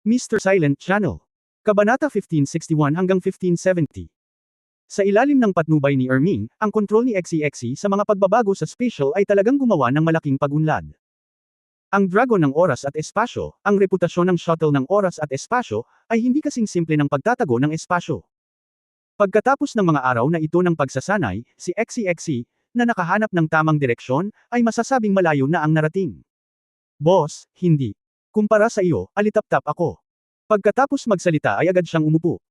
Mr. Silent Channel. Kabanata 1561 hanggang 1570. Sa ilalim ng patnubay ni Erming, ang kontrol ni XEXE sa mga pagbabago sa spatial ay talagang gumawa ng malaking pag-unlad. Ang dragon ng oras at espasyo, ang reputasyon ng shuttle ng oras at espasyo, ay hindi kasing simple ng pagtatago ng espasyo. Pagkatapos ng mga araw na ito ng pagsasanay, si XEXE, na nakahanap ng tamang direksyon, ay masasabing malayo na ang narating. Boss, hindi. Kumpara sa iyo, alitap-tap ako. Pagkatapos magsalita ay agad siyang umupo.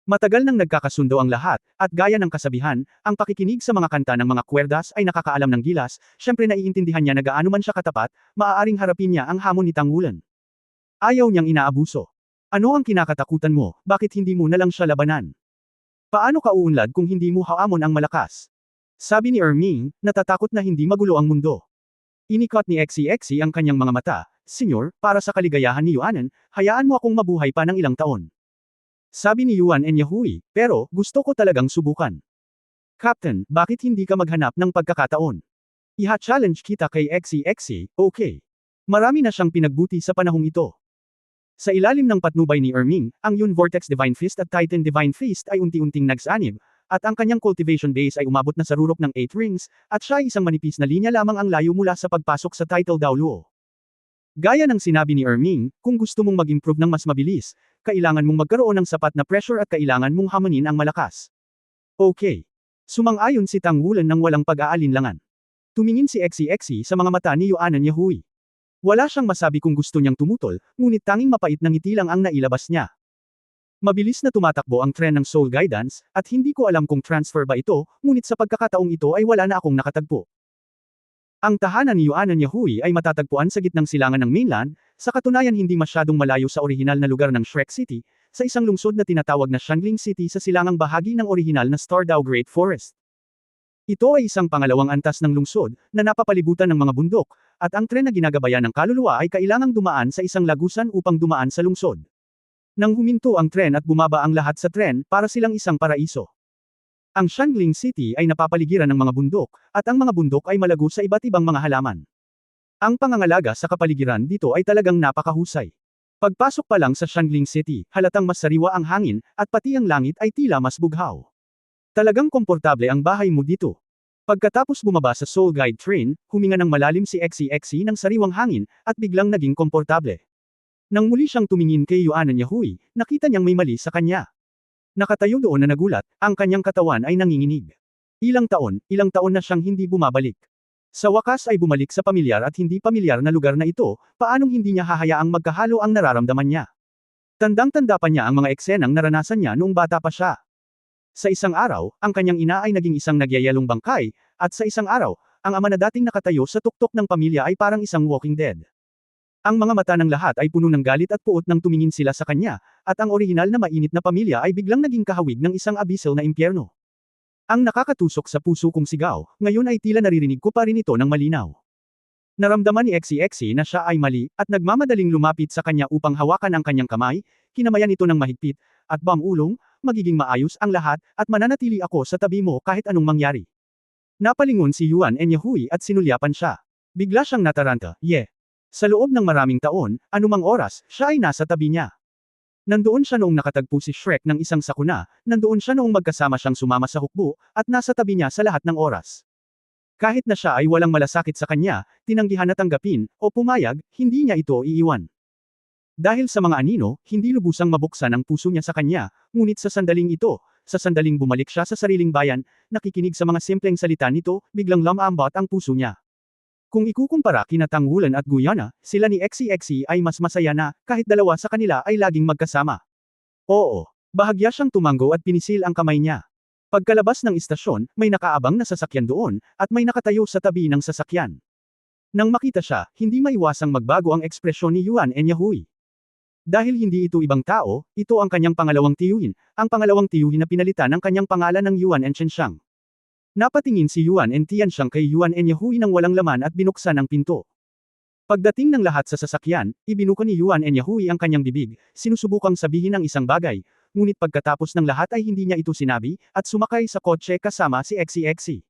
Matagal nang nagkakasundo ang lahat, at gaya ng kasabihan, ang pakikinig sa mga kanta ng mga kwerdas ay nakakaalam ng gilas, syempre naiintindihan niya na gaano man siya katapat, maaaring harapin niya ang hamon ni Tangwulan. Ayaw niyang inaabuso. Ano ang kinakatakutan mo, bakit hindi mo na lang siya labanan? Paano ka uunlad kung hindi mo haamon ang malakas? Sabi ni Erming, natatakot na hindi magulo ang mundo. Inikot ni XEXE ang kanyang mga mata, Senyor, para sa kaligayahan ni Yuanen, hayaan mo akong mabuhay pa ng ilang taon. Sabi ni Yuan Enyahui, pero, gusto ko talagang subukan. Captain, bakit hindi ka maghanap ng pagkakataon? Iha-challenge kita kay XEXE, okay. Marami na siyang pinagbuti sa panahong ito. Sa ilalim ng patnubay ni Erming, ang Yun Vortex Divine Fist at Titan Divine Fist ay unti-unting nagsanib, at ang kanyang cultivation base ay umabot na sa rurok ng 8 rings, at siya ay isang manipis na linya lamang ang layo mula sa pagpasok sa title Daoluo. Gaya ng sinabi ni Erming, kung gusto mong mag-improve ng mas mabilis, kailangan mong magkaroon ng sapat na pressure at kailangan mong hamonin ang malakas. Okay. Sumang-ayon si Tangwulan ng walang pag-aalinlangan. Tumingin si XEXE sa mga mata ni Yuan Enyahui. Wala siyang masabi kung gusto niyang tumutol, ngunit tanging mapait na ngiti lang ang nailabas niya. Mabilis na tumatakbo ang tren ng Soul Guidance, at hindi ko alam kung transfer ba ito, ngunit sa pagkakataong ito ay wala na akong nakatagpo. Ang tahanan ni Yuan Enyahui ay matatagpuan sa gitnang silangan ng mainland, sa katunayan hindi masyadong malayo sa orihinal na lugar ng Shrek City, sa isang lungsod na tinatawag na Shanling City sa silangang bahagi ng orihinal na Stardao Great Forest. Ito ay isang pangalawang antas ng lungsod, na napapalibutan ng mga bundok, at ang tren na ginagabayan ng kaluluwa ay kailangang dumaan sa isang lagusan upang dumaan sa lungsod. Nang huminto ang tren at bumaba ang lahat sa tren, para silang isang paraiso. Ang Shanling City ay napapaligiran ng mga bundok, at ang mga bundok ay malago sa iba't ibang mga halaman. Ang pangangalaga sa kapaligiran dito ay talagang napakahusay. Pagpasok pa lang sa Shanling City, halatang mas sariwa ang hangin, at pati ang langit ay tila mas bughaw. Talagang komportable ang bahay mo dito. Pagkatapos bumaba sa Soul Guide train, huminga ng malalim si XEXE ng sariwang hangin, at biglang naging komportable. Nang muli siyang tumingin kay Yuan Enyahui, nakita niyang may mali sa kanya. Nakatayo doon na nagulat, ang kanyang katawan ay nanginginig. Ilang taon na siyang hindi bumabalik. Sa wakas ay bumalik sa pamilyar at hindi pamilyar na lugar na ito, paanong hindi niya hahayaang magkahalo ang nararamdaman niya? Tandang-tanda pa niya ang mga eksenang naranasan niya noong bata pa siya. Sa isang araw, ang kanyang ina ay naging isang nagyayalong bangkay, at sa isang araw, ang ama na dating nakatayo sa tuktok ng pamilya ay parang isang walking dead. Ang mga mata ng lahat ay puno ng galit at puot nang tumingin sila sa kanya, at ang orihinal na mainit na pamilya ay biglang naging kahawig ng isang abyssal na impyerno. Ang nakakatusok sa puso kong sigaw, ngayon ay tila naririnig ko pa rin ito ng malinaw. Naramdaman ni XEXE na siya ay mali, at nagmamadaling lumapit sa kanya upang hawakan ang kanyang kamay, kinamayan ito ng mahigpit, at bamulong, magiging maayos ang lahat, at mananatili ako sa tabi mo kahit anong mangyari. Napalingon si Yuan Enyahui at sinulyapan siya. Bigla siyang nataranta, Sa loob ng maraming taon, anumang oras, siya ay nasa tabi niya. Nandoon siya noong nakatagpo si Shrek ng isang sakuna, nandoon siya noong magkasama siyang sumama sa hukbo, at nasa tabi niya sa lahat ng oras. Kahit na siya ay walang malasakit sa kanya, tinanggihan na tanggapin, o pumayag, hindi niya ito iiwan. Dahil sa mga anino, hindi lubusang mabuksan ang puso niya sa kanya, ngunit sa sandaling ito, sa sandaling bumalik siya sa sariling bayan, nakikinig sa mga simpleng salita nito, biglang lumambot ang puso niya. Kung ikukumpara kina Tangwulan at Guyana, sila ni XEXE ay mas masaya na, kahit dalawa sa kanila ay laging magkasama. Oo, bahagya siyang tumango at pinisil ang kamay niya. Pagkalabas ng istasyon, may nakaabang na sasakyan doon, at may nakatayo sa tabi ng sasakyan. Nang makita siya, hindi maiwasang magbago ang ekspresyon ni Yuan Enyahui. Dahil hindi ito ibang tao, ito ang kanyang pangalawang tiyuhin, ang pangalawang tiyuhin na pinalitan ng kanyang pangalan ng Yuan Enchenshiang. Napatingin si Yuan Tianxiang kay Yuan Enyahui nang walang laman at binuksan ang pinto. Pagdating ng lahat sa sasakyan, ibinuka ni Yuan Enyahui ang kanyang bibig, sinusubukang sabihin ang isang bagay, ngunit pagkatapos ng lahat ay hindi niya ito sinabi, at sumakay sa kotse kasama si XEXE.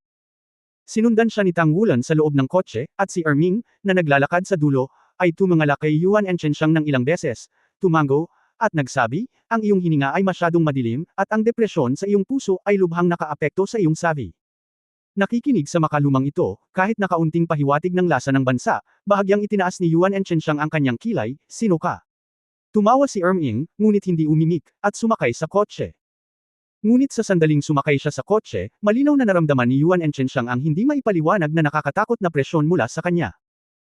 Sinundan siya ni Tangwulan sa loob ng kotse, at si Erming, na naglalakad sa dulo, ay tumingala kay Yuan Enchenshiang ng ilang beses, tumango, at nagsabi, ang iyong hininga ay masyadong madilim, at ang depresyon sa iyong puso ay lubhang nakaapekto sa iyong sabi. Nakikinig sa makalumang ito, kahit na kaunting pahiwatig ng lasa ng bansa, bahagyang itinaas ni Yuan Enchensang ang kanyang kilay, sino ka? Tumawa si Erming, ngunit hindi umimik, at sumakay sa kotse. Ngunit sa sandaling sumakay siya sa kotse, malinaw na naramdaman ni Yuan Enchensang ang hindi maipaliwanag na nakakatakot na presyon mula sa kanya.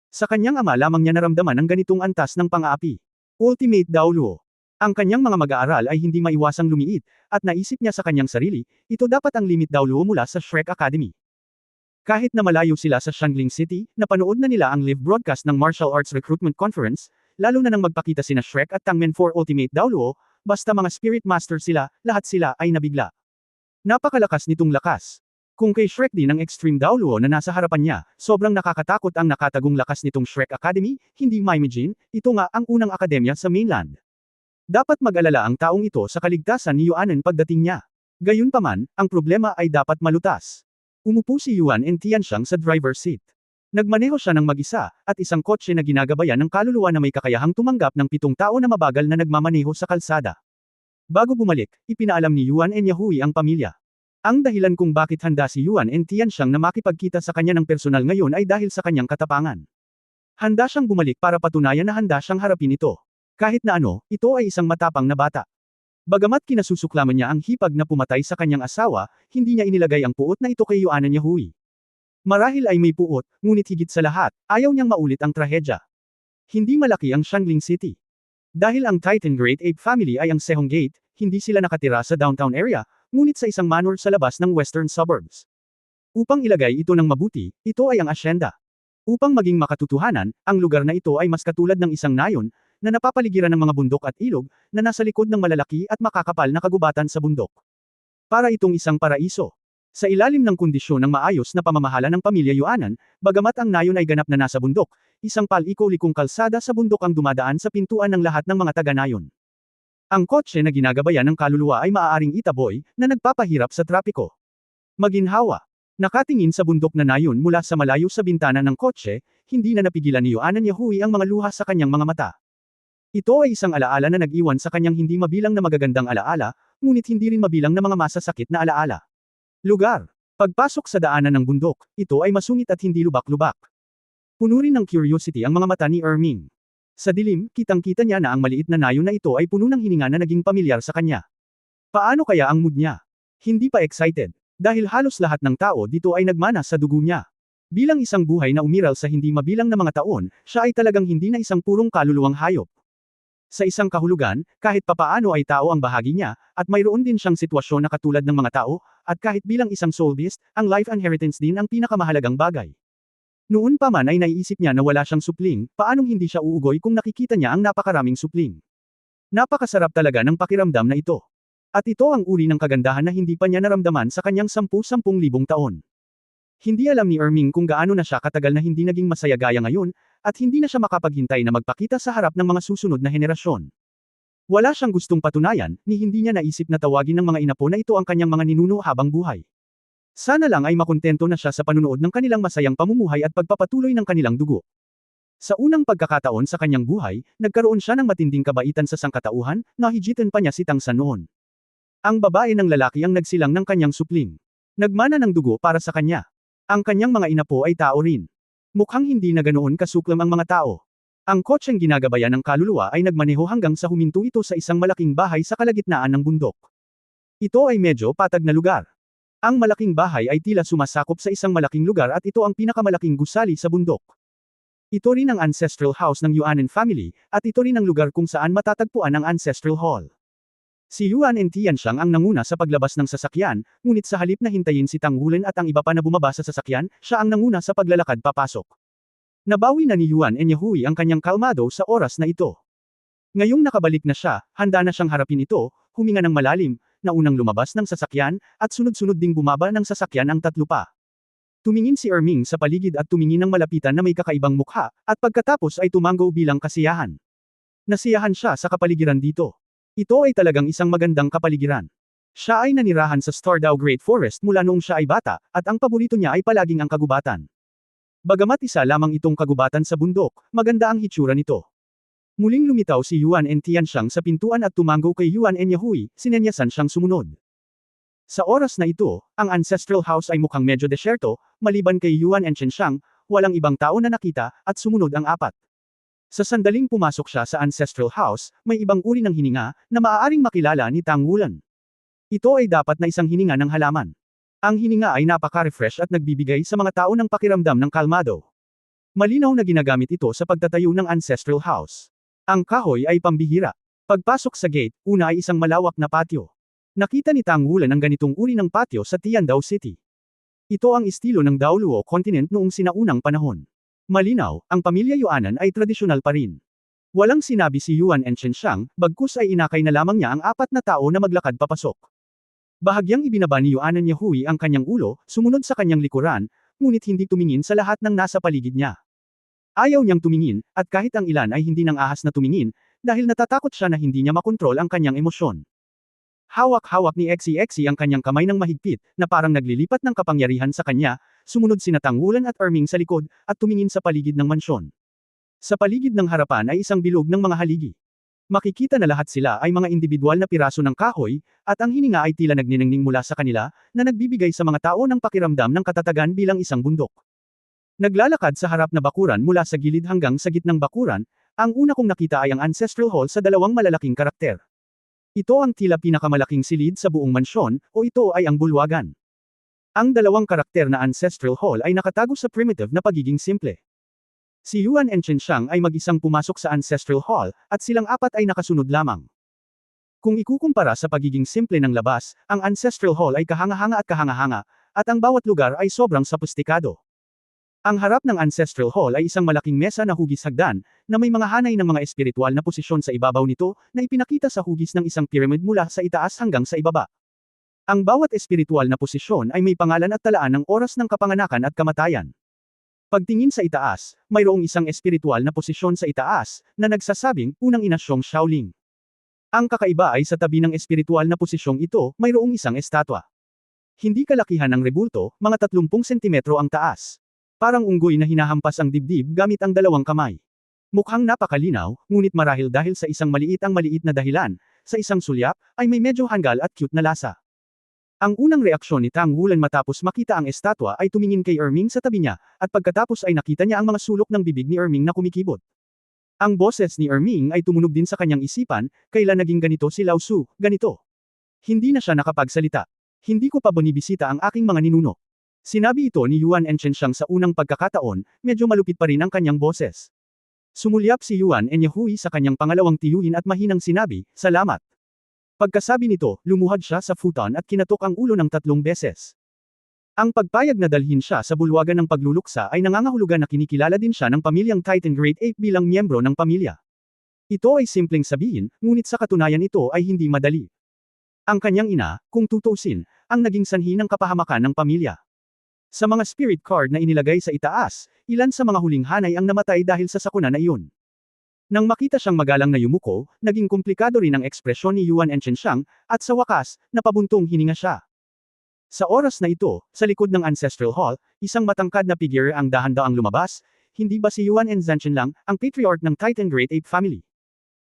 Sa kanyang ama lamang niya naramdaman ang ganitong antas ng pang-aapi. Ultimate Daoluo. Ang kanyang mga mag-aaral ay hindi maiwasang lumiit, at naisip niya sa kanyang sarili, ito dapat ang limit Daoluo mula sa Shrek Academy. Kahit na malayo sila sa Shangling City, napanood na nila ang live broadcast ng Martial Arts Recruitment Conference, lalo na nang magpakita sina Shrek at Tangmen for Ultimate Daoluo, basta mga Spirit Master sila, lahat sila ay nabigla. Napakalakas nitong lakas. Kung kay Shrek din ang Extreme Daoluo na nasa harapan niya, sobrang nakakatakot ang nakatagong lakas nitong Shrek Academy, hindi Mimejin, ito nga ang unang akademya sa mainland. Dapat mag-alala ang taong ito sa kaligtasan ni Yuanen pagdating niya. Gayunpaman, ang problema ay dapat malutas. Umupo si Yuan and Tianxiang sa driver's seat. Nagmaneho siya ng mag-isa, at isang kotse na ginagabayan ng kaluluwa na may kakayahang tumanggap ng 7 tao na mabagal na nagmamaneho sa kalsada. Bago bumalik, ipinaalam ni Yuan and Yahui ang pamilya. Ang dahilan kung bakit handa si Yuan and Tianxiang na makipagkita sa kanya ng personal ngayon ay dahil sa kanyang katapangan. Handa siyang bumalik para patunayan na handa siyang harapin ito. Kahit na ano, ito ay isang matapang na bata. Bagamat kinasusuklaman niya ang hipag na pumatay sa kanyang asawa, hindi niya inilagay ang puot na ito kay Yuanen Yahui. Marahil ay may puot, ngunit higit sa lahat, ayaw niyang maulit ang trahedya. Hindi malaki ang Shangling City. Dahil ang Titan Great Ape Family ay ang Sehong Gate, hindi sila nakatira sa downtown area, ngunit sa isang manor sa labas ng western suburbs. Upang ilagay ito ng mabuti, ito ay ang asyenda. Upang maging makatotohanan, ang lugar na ito ay mas katulad ng isang nayon, na napapaligiran ng mga bundok at ilog, na nasa likod ng malalaki at makakapal na kagubatan sa bundok. Para itong isang paraiso. Sa ilalim ng kondisyon ng maayos na pamamahala ng pamilya Yuanan, bagamat ang nayon ay ganap na nasa bundok, isang paliko-likong kalsada sa bundok ang dumadaan sa pintuan ng lahat ng mga taga-nayon. Ang kotse na ginagabayan ng kaluluwa ay maaaring itaboy, na nagpapahirap sa trapiko. Maginhawa. Nakatingin sa bundok na nayon mula sa malayo sa bintana ng kotse, hindi na napigilan ni Yuanen Yahui ang mga luha sa kanyang mga mata. Ito ay isang alaala na nag-iwan sa kanyang hindi mabilang na magagandang alaala, ngunit hindi rin mabilang na mga masasakit na alaala. Lugar. Pagpasok sa daanan ng bundok, ito ay masungit at hindi lubak-lubak. Puno rin ng curiosity ang mga mata ni Erming. Sa dilim, kitang-kita niya na ang maliit na nayon na ito ay puno ng hininga na naging pamilyar sa kanya. Paano kaya ang mood niya? Hindi pa excited. Dahil halos lahat ng tao dito ay nagmana sa dugo niya. Bilang isang buhay na umiral sa hindi mabilang na mga taon, siya ay talagang hindi na isang purong kaluluwang hayop. Sa isang kahulugan, kahit papaano ay tao ang bahagi niya, at mayroon din siyang sitwasyon na katulad ng mga tao, at kahit bilang isang soul beast, ang life inheritance din ang pinakamahalagang bagay. Noon pa man ay naiisip niya na wala siyang supling, paanong hindi siya uugoy kung nakikita niya ang napakaraming supling. Napakasarap talaga ng pakiramdam na ito. At ito ang uri ng kagandahan na hindi pa niya naramdaman sa kanyang 10,000 taon. Hindi alam ni Erming kung gaano na siya katagal na hindi naging masaya gaya ngayon, at hindi na siya makapaghintay na magpakita sa harap ng mga susunod na henerasyon. Wala siyang gustong patunayan, ni hindi niya naisip na tawagin ng mga inapo na ito ang kanyang mga ninuno habang buhay. Sana lang ay makontento na siya sa panunood ng kanilang masayang pamumuhay at pagpapatuloy ng kanilang dugo. Sa unang pagkakataon sa kanyang buhay, nagkaroon siya ng matinding kabaitan sa sangkatauhan, nahijitan pa niya si Tangsan noon. Ang babae ng lalaki ang nagsilang ng kanyang supling. Nagmana ng dugo para sa kanya. Ang kanyang mga inapo ay tao rin. Mukhang hindi na ganoon kasuklam ang mga tao. Ang kotseng ginagabayan ng kaluluwa ay nagmaneho hanggang sa huminto ito sa isang malaking bahay sa kalagitnaan ng bundok. Ito ay medyo patag na lugar. Ang malaking bahay ay tila sumasakop sa isang malaking lugar at ito ang pinakamalaking gusali sa bundok. Ito rin ang ancestral house ng Yuanen family, at ito rin ang lugar kung saan matatagpuan ang ancestral hall. Si Yuan and Tianxiang ang nanguna sa paglabas ng sasakyan, ngunit sa halip na hintayin si Tang Wulen at ang iba pa na bumaba sa sasakyan, siya ang nanguna sa paglalakad papasok. Nabawi na ni Yuan and Yahui ang kanyang kalmado sa oras na ito. Ngayong nakabalik na siya, handa na siyang harapin ito, huminga ng malalim, na unang lumabas ng sasakyan, at sunod-sunod ding bumaba ng sasakyan ang tatlo pa. Tumingin si Erming sa paligid at tumingin ng malapitan na may kakaibang mukha, at pagkatapos ay tumango bilang kasiyahan. Nasiyahan siya sa kapaligiran dito. Ito ay talagang isang magandang kapaligiran. Siya ay nanirahan sa Stardao Great Forest mula noong siya ay bata, at ang paborito niya ay palaging ang kagubatan. Bagamat isa lamang itong kagubatan sa bundok, maganda ang hitsura nito. Muling lumitaw si Yuan and Tianxiang sa pintuan at tumango kay Yuan and Yahui, sinenyasan siyang sumunod. Sa oras na ito, ang ancestral house ay mukhang medyo desyerto, maliban kay Yuan and Tianxiang, walang ibang tao na nakita, at sumunod ang apat. Sa sandaling pumasok siya sa ancestral house, may ibang uri ng hininga, na maaaring makilala ni Tang Wulan. Ito ay dapat na isang hininga ng halaman. Ang hininga ay napaka-refresh at nagbibigay sa mga tao ng pakiramdam ng kalmado. Malinaw na ginagamit ito sa pagtatayo ng ancestral house. Ang kahoy ay pambihira. Pagpasok sa gate, una ay isang malawak na patio. Nakita ni Tang Wulan ang ganitong uri ng patio sa Tiandao City. Ito ang estilo ng Daoluo Continent noong sinaunang panahon. Malinaw, ang pamilya Yuanan ay tradisyonal pa rin. Walang sinabi si Yuan and Tianxiang, bagkus ay inakay na lamang niya ang apat na tao na maglakad papasok. Bahagyang ibinaba ni Yuan and Yahui ang kanyang ulo, sumunod sa kanyang likuran, ngunit hindi tumingin sa lahat ng nasa paligid niya. Ayaw niyang tumingin, at kahit ang ilan ay hindi nang ahas na tumingin, dahil natatakot siya na hindi niya makontrol ang kanyang emosyon. Hawak-hawak ni XCXC ang kanyang kamay ng mahigpit, na parang naglilipat ng kapangyarihan sa kanya, sumunod sina Tang Wulan at Erming sa likod, at tumingin sa paligid ng mansyon. Sa paligid ng harapan ay isang bilog ng mga haligi. Makikita na lahat sila ay mga individual na piraso ng kahoy, at ang hininga ay tila nagniningning mula sa kanila, na nagbibigay sa mga tao ng pakiramdam ng katatagan bilang isang bundok. Naglalakad sa harap na bakuran mula sa gilid hanggang sa gitnang bakuran, ang una kong nakita ay ang ancestral hall sa dalawang malalaking karakter. Ito ang tila pinakamalaking silid sa buong mansyon, o ito ay ang bulwagan. Ang dalawang karakter na ancestral hall ay nakatago sa primitive na pagiging simple. Si Yuan and Tianxiang ay mag-isang pumasok sa ancestral hall, at silang apat ay nakasunod lamang. Kung ikukumpara sa pagiging simple ng labas, ang ancestral hall ay kahanga-hanga, at ang bawat lugar ay sobrang sophisticado. Ang harap ng ancestral hall ay isang malaking mesa na hugis hagdan, na may mga hanay ng mga espiritual na posisyon sa ibabaw nito, na ipinakita sa hugis ng isang pyramid mula sa itaas hanggang sa ibaba. Ang bawat espiritual na posisyon ay may pangalan at talaan ng oras ng kapanganakan at kamatayan. Pagtingin sa itaas, mayroong isang espiritual na posisyon sa itaas, na nagsasabing, unang ina Xiong Shaolin. Ang kakaiba ay sa tabi ng espiritual na posisyong ito, mayroong isang estatwa. Hindi kalakihan ng rebulto, mga 30 sentimetro ang taas. Parang unggoy na hinahampas ang dibdib gamit ang dalawang kamay. Mukhang napakalinaw, ngunit marahil dahil sa isang maliit na dahilan, sa isang sulyap, ay may medyo hanggal at cute na lasa. Ang unang reaksyon ni Tang Wulan matapos makita ang estatwa ay tumingin kay Erming sa tabi niya, at pagkatapos ay nakita niya ang mga sulok ng bibig ni Erming na kumikibot. Ang boses ni Erming ay tumunog din sa kanyang isipan, kailan naging ganito si Lao Su, ganito. Hindi na siya nakapagsalita. Hindi ko pa bonibisita ang aking mga ninuno. Sinabi ito ni Yuan and Tianxiang sa unang pagkakataon, medyo malupit pa rin ang kanyang boses. Sumulyap si Yuan and Yahui sa kanyang pangalawang tiyuhin at mahinang sinabi, salamat. Pagkasabi nito, lumuhad siya sa futon at kinatok ang ulo ng 3 beses. Ang pagpayag na dalhin siya sa bulwagan ng pagluluksa ay nangangahulugan na kinikilala din siya ng pamilyang Titan Great Ape bilang miyembro ng pamilya. Ito ay simpleng sabihin, ngunit sa katunayan ito ay hindi madali. Ang kanyang ina, kung tutuusin, ang naging sanhi ng kapahamakan ng pamilya. Sa mga spirit card na inilagay sa itaas, ilan sa mga huling hanay ang namatay dahil sa sakuna na iyon. Nang makita siyang magalang na yumuko, naging komplikado rin ang ekspresyon ni Yuan and Tianxiang, at sa wakas, napabuntong hininga siya. Sa oras na ito, sa likod ng ancestral hall, isang matangkad na figure ang dahan-daang lumabas, hindi ba si Yuan and Zhenchen lang, ang patriarch ng Titan Great Ape family?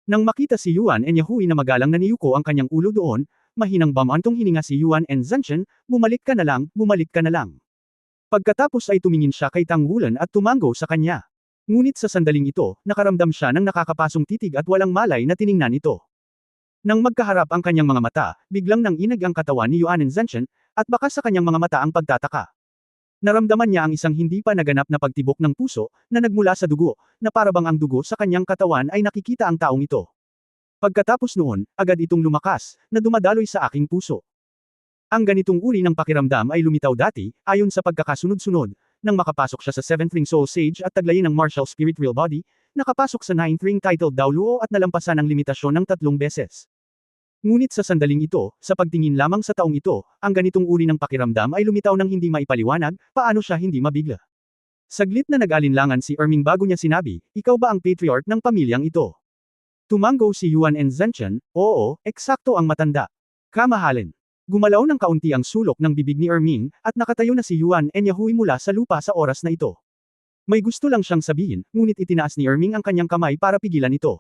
Nang makita si Yuan and Yahui na magalang na niyuko ang kanyang ulo doon, mahinang bamantong hininga si Yuan and Zhenchen, bumalik ka na lang, bumalik ka na lang. Pagkatapos ay tumingin siya kay Tang Wulan at tumango sa kanya. Ngunit sa sandaling ito, nakaramdam siya ng nakakapasong titig at walang malay na tiningnan ito. Nang magkaharap ang kanyang mga mata, biglang nanginag ang katawan ni Yuan and Zhenchen, at baka sa kanyang mga mata ang pagtataka. Naramdaman niya ang isang hindi pa naganap na pagtibok ng puso, na nagmula sa dugo, na parabang ang dugo sa kanyang katawan ay nakikita ang taong ito. Pagkatapos noon, agad itong lumakas, na dumadaloy sa aking puso. Ang ganitong uri ng pakiramdam ay lumitaw dati, ayon sa pagkakasunod-sunod, nang makapasok siya sa 7th Ring Soul Sage at taglayin ng Martial Spirit Real Body, nakapasok sa 9th Ring titled Daoluo at nalampasan ang limitasyon ng 3 beses. Ngunit sa sandaling ito, sa pagtingin lamang sa taong ito, ang ganitong uri ng pakiramdam ay lumitaw ng hindi maipaliwanag, paano siya hindi mabigla. Saglit na nag-alinlangan si Erming bago niya sinabi, ikaw ba ang patriarch ng pamilyang ito? Tumango si Yuan and Zhenchen, oo, eksakto ang matanda. Kamahalin. Gumalaw ng kaunti ang sulok ng bibig ni Erming, at nakatayo na si Yuan and Yahui mula sa lupa sa oras na ito. May gusto lang siyang sabihin, ngunit itinaas ni Erming ang kanyang kamay para pigilan ito.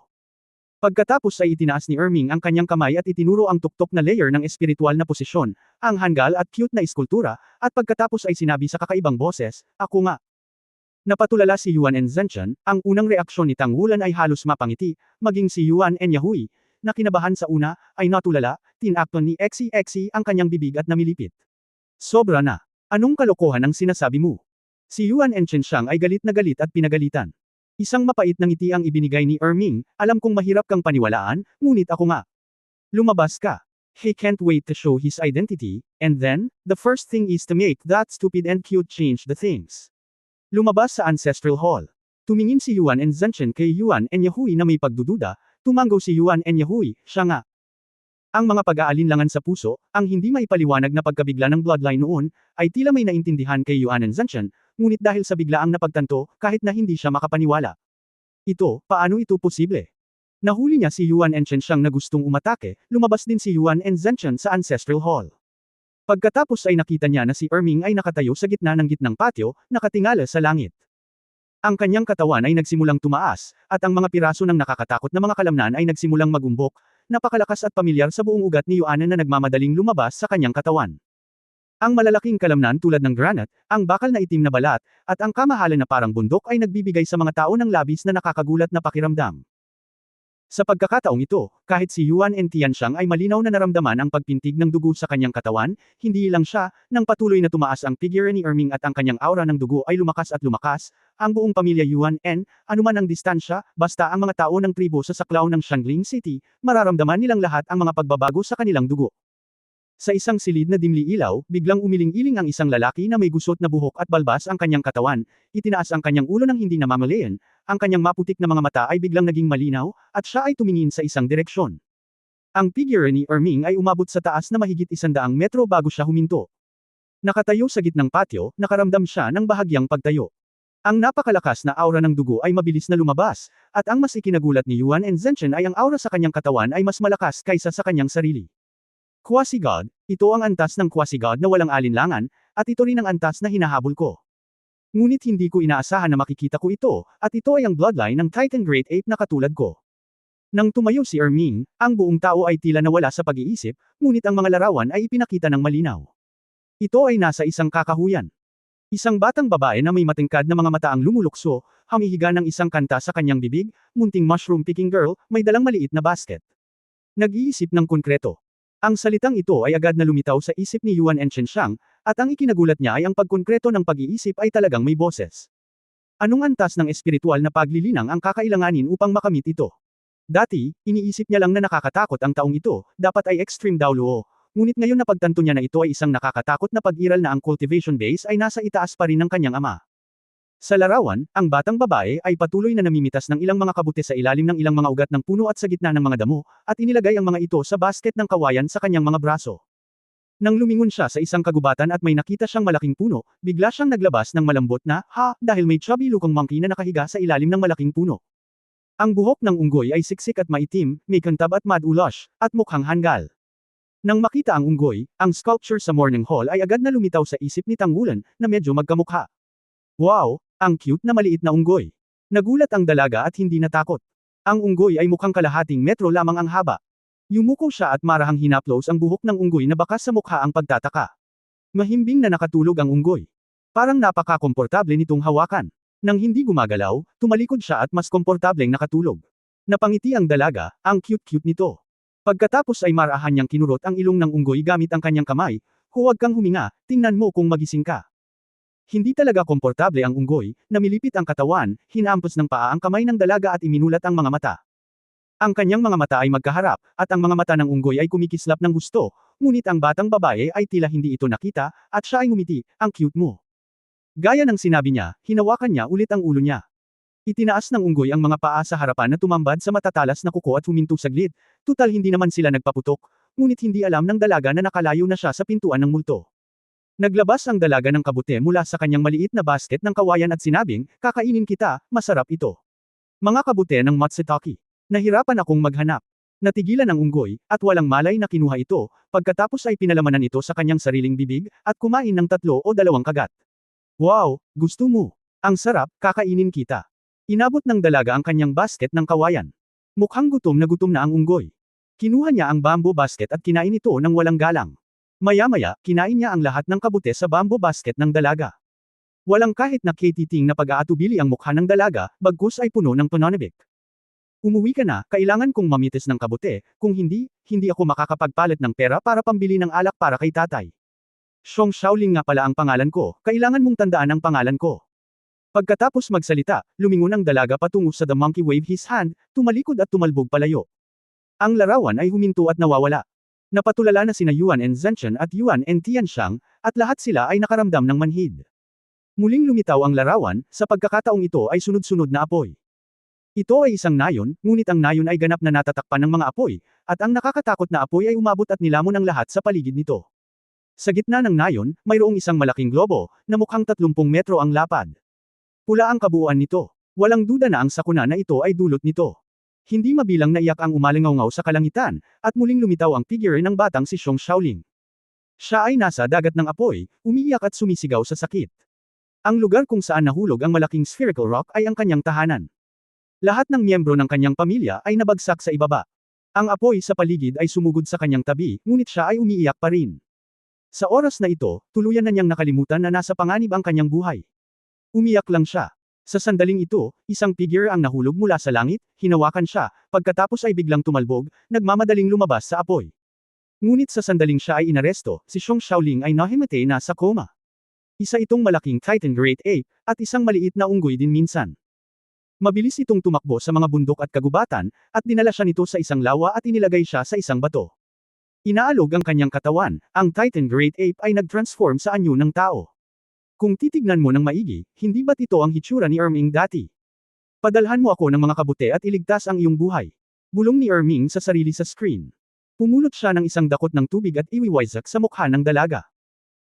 Pagkatapos ay itinaas ni Erming ang kanyang kamay at itinuro ang tuktok na layer ng espiritual na posisyon, ang hanggal at cute na eskultura, at pagkatapos ay sinabi sa kakaibang boses, "Ako nga." Napatulala si Yuan and Zenshan, ang unang reaksyon ni Tang Wulan ay halos mapangiti, maging si Yuan and Yahui, na kinabahan sa una, ay natulala, tinakton ni Xe ang kanyang bibig at namilipit. Sobra na. Anong kalokohan ang sinasabi mo? Si Yuan and Chenxiang ay galit na galit at pinagalitan. Isang mapait na ngiti ang ibinigay ni Erming, alam kong mahirap kang paniwalaan, ngunit ako nga. Lumabas ka. He can't wait to show his identity, and then, the first thing is to make that stupid and cute change the things. Lumabas sa Ancestral Hall. Tumingin si Yuan and Zenshan kay Yuan and Yahui na may pagdududa, tumanggaw si Yuan and Yahui, siya nga. Ang mga pag-aalinlangan sa puso, ang hindi maipaliwanag na pagkabigla ng bloodline noon, ay tila may naintindihan kay Yuan and Zenshan, ngunit dahil sa biglaang napagtanto, kahit na hindi siya makapaniwala. Paano ito posible? Nahuli niya si Yuan and Chenxiang na gustong umatake, lumabas din si Yuan and Zenshan sa Ancestral Hall. Pagkatapos ay nakita niya na si Erming ay nakatayo sa gitna ng gitnang patio, nakatingala sa langit. Ang kanyang katawan ay nagsimulang tumaas, at ang mga piraso ng nakakatakot na mga kalamnan ay nagsimulang magumbok, napakalakas at pamilyar sa buong ugat ni Yuan na nagmamadaling lumabas sa kanyang katawan. Ang malalaking kalamnan tulad ng granite, ang bakal na itim na balat, at ang kamahalan na parang bundok ay nagbibigay sa mga tao ng labis na nakakagulat na pakiramdam. Sa pagkakataong ito, kahit si Yuan and Tianxiang ay malinaw na naramdaman ang pagpintig ng dugo sa kanyang katawan, hindi lang siya, nang patuloy na tumaas ang figure ni Erming at ang kanyang aura ng dugo ay lumakas at lumakas, ang buong pamilya Yuan and, anuman ang distansya, basta ang mga tao ng tribo sa saklaw ng Shangling City, mararamdaman nilang lahat ang mga pagbabago sa kanilang dugo. Sa isang silid na dimli ilaw, biglang umiling-iling ang isang lalaki na may gusot na buhok at balbas ang kanyang katawan, itinaas ang kanyang ulo ng hindi namamalayan, ang kanyang maputik na mga mata ay biglang naging malinaw, at siya ay tumingin sa isang direksyon. Ang figure ni Erming ay umabot sa taas na mahigit 100 metro bago siya huminto. Nakatayo sa gitnang patio, nakaramdam siya ng bahagyang pagtayo. Ang napakalakas na aura ng dugo ay mabilis na lumabas, at ang mas ikinagulat ni Yuan and Zenshan ay ang aura sa kanyang katawan ay mas malakas kaysa sa kanyang sarili. Quasi-God, ito ang antas ng Quasi-God na walang alinlangan, at ito rin ang antas na hinahabol ko. Ngunit hindi ko inaasahan na makikita ko ito, at ito ay ang bloodline ng Titan Great Ape na katulad ko. Nang tumayo si Erming, ang buong tao ay tila nawala sa pag-iisip, ngunit ang mga larawan ay ipinakita ng malinaw. Ito ay nasa isang kakahuyan. Isang batang babae na may matingkad na mga mata ang lumulukso, humihiga ng isang kanta sa kanyang bibig, munting mushroom picking girl, may dalang maliit na basket. Nag-iisip ng konkreto. Ang salitang ito ay agad na lumitaw sa isip ni Yuan and Chenxiang, at ang ikinagulat niya ay ang pagkonkreto ng pag-iisip ay talagang may boses. Anong antas ng espiritual na paglilinang ang kakailanganin upang makamit ito? Dati, iniisip niya lang na nakakatakot ang taong ito, dapat ay extreme daw loo. Ngunit ngayon napagtanto niya na ito ay isang nakakatakot na pag-iral na ang cultivation base ay nasa itaas pa rin ng kanyang ama. Sa larawan, ang batang babae ay patuloy na namimitas ng ilang mga kabute sa ilalim ng ilang mga ugat ng puno at sa gitna ng mga damo, at inilagay ang mga ito sa basket ng kawayan sa kanyang mga braso. Nang lumingon siya sa isang kagubatan at may nakita siyang malaking puno, bigla siyang naglabas ng malambot na, dahil may chubby lukong monkey na nakahiga sa ilalim ng malaking puno. Ang buhok ng unggoy ay siksik at maitim, may kantab at mad-ulash, at mukhang hanggal. Nang makita ang unggoy, ang sculpture sa Morning Hall ay agad na lumitaw sa isip ni Tang Wulan, na medyo magkamukha. Wow! Ang cute na maliit na unggoy. Nagulat ang dalaga at hindi natakot. Ang unggoy ay mukhang kalahating metro lamang ang haba. Yumuko siya at marahang hinaplos ang buhok ng unggoy na bakas sa mukha ang pagtataka. Mahimbing na nakatulog ang unggoy. Parang napaka-komportable nitong hawakan. Nang hindi gumagalaw, tumalikod siya at mas komportableng nakatulog. Napangiti ang dalaga, ang cute-cute nito. Pagkatapos ay marahan niyang kinurot ang ilong ng unggoy gamit ang kanyang kamay, huwag kang huminga, tingnan mo kung magising ka. Hindi talaga komportable ang unggoy, namilipit ang katawan, hinampos ng paa ang kamay ng dalaga at iminulat ang mga mata. Ang kanyang mga mata ay magkaharap, at ang mga mata ng unggoy ay kumikislap ng gusto, ngunit ang batang babae ay tila hindi ito nakita, at siya ay ngumiti, ang cute mo. Gaya ng sinabi niya, hinawakan niya ulit ang ulo niya. Itinaas ng unggoy ang mga paa sa harapan na tumambad sa matatalas na kuko at huminto saglit, tutal hindi naman sila nagpaputok, ngunit hindi alam ng dalaga na nakalayo na siya sa pintuan ng multo. Naglabas ang dalaga ng kabute mula sa kanyang maliit na basket ng kawayan at sinabing, kakainin kita, masarap ito. Mga kabute ng matsutake. Nahirapan akong maghanap. Natigilan ang unggoy, at walang malay na kinuha ito, pagkatapos ay pinalamanan ito sa kanyang sariling bibig, at kumain ng 3 o 2 kagat. Wow, gusto mo. Ang sarap, kakainin kita. Inabot ng dalaga ang kanyang basket ng kawayan. Mukhang gutom na ang unggoy. Kinuha niya ang bamboo basket at kinain ito ng walang galang. Maya-maya, kinain niya ang lahat ng kabute sa bamboo basket ng dalaga. Walang kahit na katiting na pag-aatubili ang mukha ng dalaga, bagkus ay puno ng pananabik. Umuwi ka na, kailangan kong mamitis ng kabute, kung hindi, hindi ako makakapagpalit ng pera para pambili ng alak para kay tatay. Xiong Shaoling nga pala ang pangalan ko, kailangan mong tandaan ang pangalan ko. Pagkatapos magsalita, lumingon ang dalaga patungo sa The Monkey wave his hand, tumalikod at tumalbog palayo. Ang larawan ay huminto at nawawala. Napatulala na sina Yuan and Zhenchen at Yuan and Tianxiang, at lahat sila ay nakaramdam ng manhid. Muling lumitaw ang larawan, sa pagkakataong ito ay sunod-sunod na apoy. Ito ay isang nayon, ngunit ang nayon ay ganap na natatakpan ng mga apoy, at ang nakakatakot na apoy ay umabot at nilamon ang lahat sa paligid nito. Sa gitna ng nayon, mayroong isang malaking globo, na mukhang 30 metro ang lapad. Pula ang kabuuan nito. Walang duda na ang sakuna na ito ay dulot nito. Hindi mabilang naiyak ang umalingaw-ngaw sa kalangitan, at muling lumitaw ang figure ng batang si Xiong Shaoling. Siya ay nasa dagat ng apoy, umiiyak at sumisigaw sa sakit. Ang lugar kung saan nahulog ang malaking spherical rock ay ang kanyang tahanan. Lahat ng miyembro ng kanyang pamilya ay nabagsak sa ibaba. Ang apoy sa paligid ay sumugod sa kanyang tabi, ngunit siya ay umiiyak pa rin. Sa oras na ito, tuluyan na niyang nakalimutan na nasa panganib ang kanyang buhay. Umiyak lang siya. Sa sandaling ito, isang figure ang nahulog mula sa langit, hinawakan siya, pagkatapos ay biglang tumalbog, nagmamadaling lumabas sa apoy. Ngunit sa sandaling siya ay inaresto, si Xiong Shaoling ay nahimatay na sa coma. Isa itong malaking Titan Great Ape, at isang maliit na unggoy din minsan. Mabilis itong tumakbo sa mga bundok at kagubatan, at dinala siya nito sa isang lawa at inilagay siya sa isang bato. Inaalog ang kanyang katawan, ang Titan Great Ape ay nag-transform sa anyo ng tao. Kung titignan mo ng maigi, hindi ba't ito ang hitsura ni Erming dati? Padalhan mo ako ng mga kabute at iligtas ang iyong buhay. Bulong ni Erming sa sarili sa screen. Pumulot siya ng isang dakot ng tubig at iwiwaisak sa mukha ng dalaga.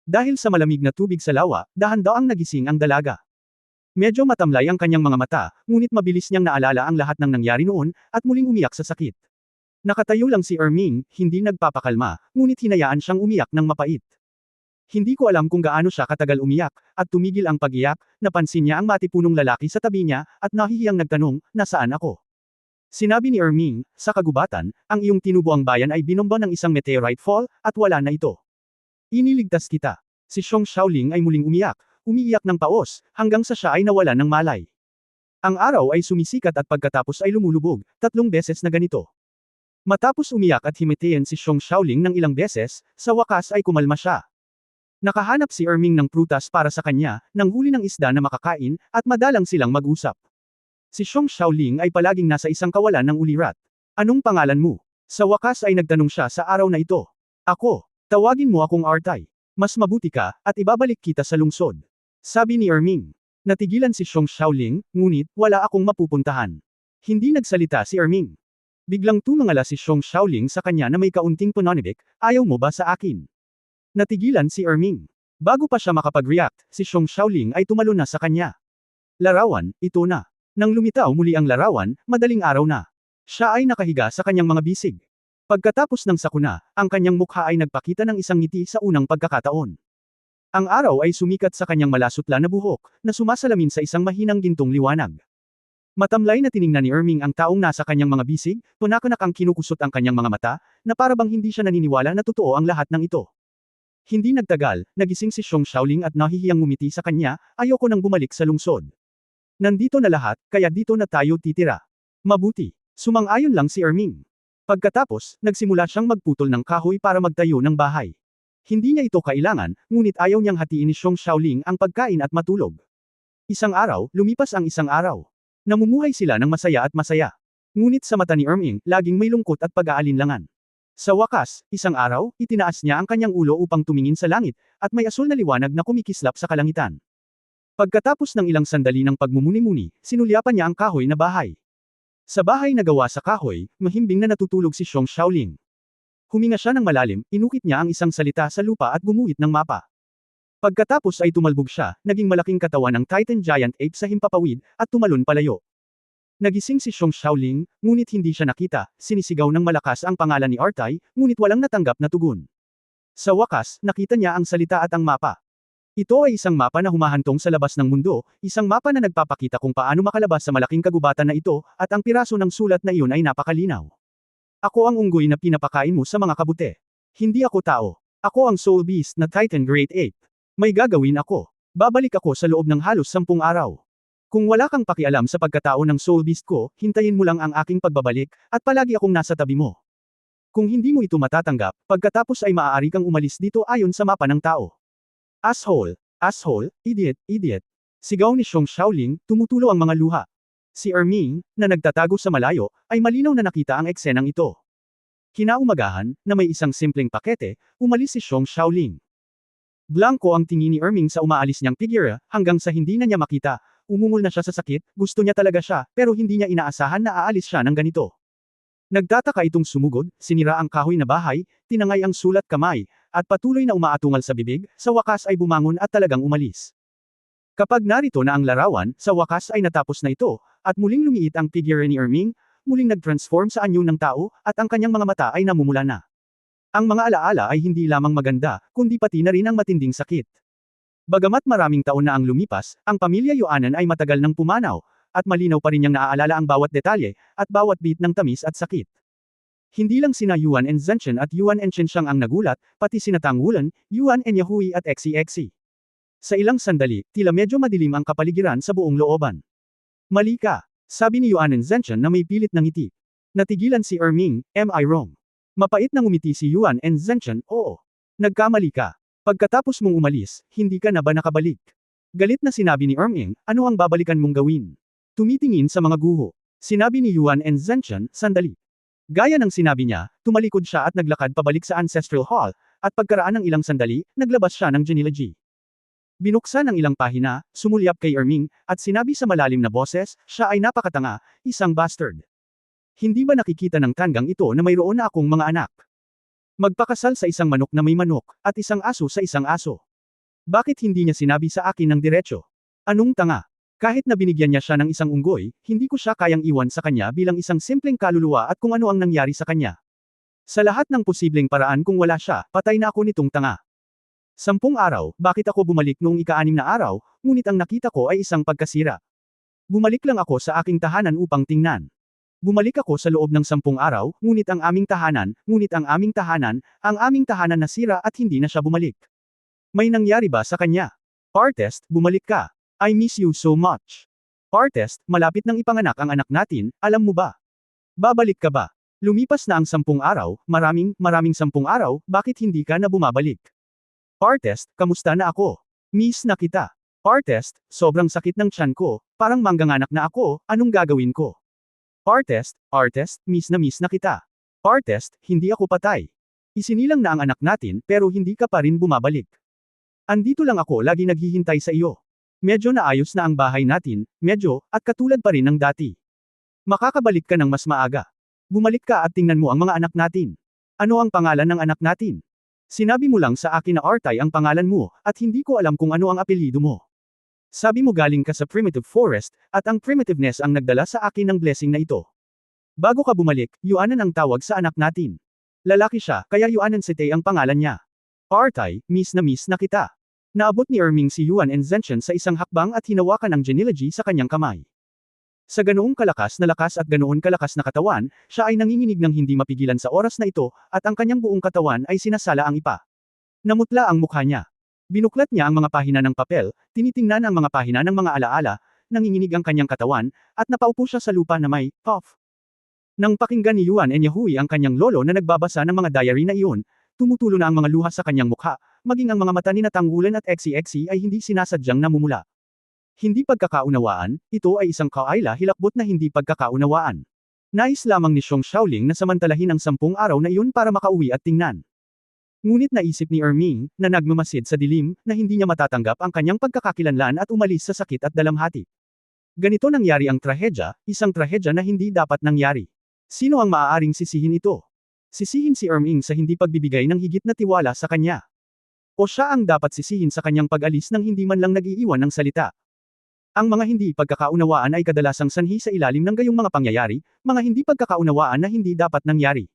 Dahil sa malamig na tubig sa lawa, dahan-daang nagising ang dalaga. Medyo matamlay ang kanyang mga mata, ngunit mabilis niyang naalala ang lahat ng nangyari noon, at muling umiyak sa sakit. Nakatayo lang si Erming, hindi nagpapakalma, ngunit hinayaan siyang umiyak ng mapait. Hindi ko alam kung gaano siya katagal umiyak, at tumigil ang pag-iyak, napansin niya ang matipunong lalaki sa tabi niya, at nahihiyang nagtanong, nasaan ako? Sinabi ni Erming, sa kagubatan, ang iyong tinubuang bayan ay binomba ng isang meteorite fall, at wala na ito. Iniligtas kita. Si Xiong Shaoling ay muling umiiyak ng paos, hanggang sa siya ay nawalan ng malay. Ang araw ay sumisikat at pagkatapos ay lumulubog, 3 beses na ganito. Matapos umiyak at himatayan si Xiong Shaoling ng ilang beses, sa wakas ay kumalma siya. Nakahanap si Erming ng prutas para sa kanya, nanghuli ng isda na makakain, at madalang silang mag-usap. Si Xiong Shaoling ay palaging nasa isang kawalan ng ulirat. Anong pangalan mo? Sa wakas ay nagtanong siya sa araw na ito. Ako. Tawagin mo akong Artay. Mas mabuti ka, at ibabalik kita sa lungsod. Sabi ni Erming. Natigilan si Xiong Shaoling, ngunit, wala akong mapupuntahan. Hindi nagsalita si Erming. Biglang tumangala si Xiong Shaoling sa kanya na may kaunting pananabik, ayaw mo ba sa akin? Natigilan si Erming. Bago pa siya makapag-react, si Xiong Shaoling ay tumalon na sa kanya. Larawan, ito na. Nang lumitaw muli ang larawan, madaling araw na. Siya ay nakahiga sa kanyang mga bisig. Pagkatapos ng sakuna, ang kanyang mukha ay nagpakita ng isang ngiti sa unang pagkakataon. Ang araw ay sumikat sa kanyang malasutla na buhok, na sumasalamin sa isang mahinang gintong liwanag. Matamlay na tiningnan ni Erming ang taong nasa kanyang mga bisig, punakanak ang kinukusot ang kanyang mga mata, na parabang hindi siya naniniwala na totoo ang lahat ng ito. Hindi nagtagal, nagising si Xiong Shaoling at nahihiyang ngumiti sa kanya, ayoko nang bumalik sa lungsod. Nandito na lahat, kaya dito na tayo titira. Mabuti. Sumang-ayon lang si Erming. Pagkatapos, nagsimula siyang magputol ng kahoy para magtayo ng bahay. Hindi niya ito kailangan, ngunit ayaw niyang hatiin ni Xiong Shaoling ang pagkain at matulog. Isang araw, lumipas ang isang araw. Namumuhay sila ng masaya at masaya. Ngunit sa mata ni Erming, laging may lungkot at pag-aalinlangan. Sa wakas, isang araw, itinaas niya ang kanyang ulo upang tumingin sa langit, at may asul na liwanag na kumikislap sa kalangitan. Pagkatapos ng ilang sandali ng pagmumuni-muni, sinulyapan niya ang kahoy na bahay. Sa bahay na gawa sa kahoy, mahimbing na natutulog si Xiong Shaoling. Huminga siya ng malalim, inukit niya ang isang salita sa lupa at gumuhit ng mapa. Pagkatapos ay tumalbog siya, naging malaking katawan ng Titan Giant Ape sa himpapawid, at tumalon palayo. Nagising si Xiong Shaoling, ngunit hindi siya nakita, sinisigaw ng malakas ang pangalan ni Artay, ngunit walang natanggap na tugon. Sa wakas, nakita niya ang salita at ang mapa. Ito ay isang mapa na humahantong sa labas ng mundo, isang mapa na nagpapakita kung paano makalabas sa malaking kagubatan na ito, at ang piraso ng sulat na iyon ay napakalinaw. Ako ang unggoy na pinapakain mo sa mga kabute. Hindi ako tao. Ako ang Soul Beast na Titan Great Ape. May gagawin ako. Babalik ako sa loob ng halos 10 araw. Kung wala kang pakialam sa pagkatao ng Soul Beast ko, hintayin mo lang ang aking pagbabalik, at palagi akong nasa tabi mo. Kung hindi mo ito matatanggap, pagkatapos ay maaari kang umalis dito ayon sa mapa ng tao. Asshole! Asshole! Idiot! Idiot! Sigaw ni Xiong Shaoling, tumutulo ang mga luha. Si Erming, na nagtatago sa malayo, ay malinaw na nakita ang eksenang ito. Kinaumagahan, na may isang simpleng pakete, umalis si Xiong Shaoling. Blanco ang tingin ni Erming sa umaalis niyang figura, hanggang sa hindi na niya makita, umungol na siya sa sakit, gusto niya talaga siya, pero hindi niya inaasahan na aalis siya ng ganito. Nagtataka itong sumugod, sinira ang kahoy na bahay, tinangay ang sulat kamay, at patuloy na umaatungal sa bibig, sa wakas ay bumangon at talagang umalis. Kapag narito na ang larawan, sa wakas ay natapos na ito, at muling lumiit ang figure ni Erming, muling nag-transform sa anyo ng tao, at ang kanyang mga mata ay namumula na. Ang mga alaala ay hindi lamang maganda, kundi pati na rin ang matinding sakit. Bagamat maraming taon na ang lumipas, ang pamilya Yuanan ay matagal nang pumanaw, at malinaw pa rin niyang naaalala ang bawat detalye, at bawat bit ng tamis at sakit. Hindi lang sina Yuan and Zhenchen at Yuan and Chenxiang ang nagulat, pati sina Tang Wulan, Yuan and Yahui at Xi. Sa ilang sandali, tila medyo madilim ang kapaligiran sa buong looban. Mali ka, sabi ni Yuan and Zhenchen na may pilit ng ngiti. Natigilan si Erming, am I wrong? Mapait na ngumiti si Yuan and Zhenchen, oo. Nagkamali ka. Pagkatapos mong umalis, hindi ka na ba nakabalik? Galit na sinabi ni Erming, ano ang babalikan mong gawin? Tumitingin sa mga guho. Sinabi ni Yuan and Zhenchen, sandali. Gaya ng sinabi niya, tumalikod siya at naglakad pabalik sa Ancestral Hall, at pagkaraan ng ilang sandali, naglabas siya ng genealogy. Binuksan ang ilang pahina, sumulyap kay Erming, at sinabi sa malalim na boses, siya ay napakatanga, isang bastard. Hindi ba nakikita ng tanggang ito na mayroon na akong mga anak? Magpakasal sa isang manok na may manok, at isang aso sa isang aso. Bakit hindi niya sinabi sa akin ng diretso? Anong tanga? Kahit na binigyan niya siya ng isang unggoy, hindi ko siya kayang iwan sa kanya bilang isang simpleng kaluluwa at kung ano ang nangyari sa kanya. Sa lahat ng posibleng paraan kung wala siya, patay na ako nitong tanga. 10 araw, bakit ako bumalik noong ika-6 na araw, ngunit ang nakita ko ay isang pagkasira. Bumalik lang ako sa aking tahanan upang tingnan. Bumalik ako sa loob ng 10 araw, ngunit ang aming tahanan nasira at hindi na siya bumalik. May nangyari ba sa kanya? Artist, bumalik ka. I miss you so much. Artist, malapit nang ipanganak ang anak natin, alam mo ba? Babalik ka ba? Lumipas na ang 10 araw, maraming 10 araw, bakit hindi ka na bumabalik? Artist, kamusta na ako? Miss na kita. Artist, sobrang sakit ng tiyan ko, parang mangganganak na ako, anong gagawin ko? Artist, miss na kita. Artist, hindi ako patay. Isinilang na ang anak natin, pero hindi ka pa rin bumabalik. Andito lang ako lagi naghihintay sa iyo. Medyo naayos na ang bahay natin, at katulad pa rin ng dati. Makakabalik ka ng mas maaga. Bumalik ka at tingnan mo ang mga anak natin. Ano ang pangalan ng anak natin? Sinabi mo lang sa akin na Artay ang pangalan mo, at hindi ko alam kung ano ang apelyido mo. Sabi mo galing ka sa primitive forest, at ang primitiveness ang nagdala sa akin ng blessing na ito. Bago ka bumalik, Yuanan ang tawag sa anak natin. Lalaki siya, kaya Yuanan Sete ang pangalan niya. Artay, miss na kita. Naabot ni Erming si Yuan and Zhenchen sa isang hakbang at hinawakan ang genealogy sa kanyang kamay. Sa ganoong kalakas na lakas at ganoon kalakas na katawan, siya ay nanginginig ng hindi mapigilan sa oras na ito, at ang kanyang buong katawan ay sinasala ang ipa. Namutla ang mukha niya. Binuklat niya ang mga pahina ng papel, tinitingnan ang mga pahina ng mga alaala, nanginginig ang kanyang katawan, at napaupo siya sa lupa na may puff. Nang pakinggan ni Yuan and Yahui ang kanyang lolo na nagbabasa ng mga diary na iyon, tumutulo na ang mga luha sa kanyang mukha, maging ang mga mata ni Tang Wulan at Xi ay hindi sinasadyang namumula. Hindi pagkakaunawaan, ito ay isang kaayla hilakbot na hindi pagkakaunawaan. Nais lamang ni Xiong Shaoling na samantalahin ang 10 araw na iyon para makauwi at tingnan. Ngunit naisip ni Erming, na nagmamasid sa dilim, na hindi niya matatanggap ang kanyang pagkakakilanlan at umalis sa sakit at dalamhati. Ganito nangyari ang trahedya, isang trahedya na hindi dapat nangyari. Sino ang maaaring sisihin ito? Sisihin si Erming sa hindi pagbibigay ng higit na tiwala sa kanya. O siya ang dapat sisihin sa kanyang pag-alis nang hindi man lang nag-iiwan ng salita. Ang mga hindi pagkakaunawaan ay kadalasang sanhi sa ilalim ng gayong mga pangyayari, mga hindi pagkakaunawaan na hindi dapat nangyari.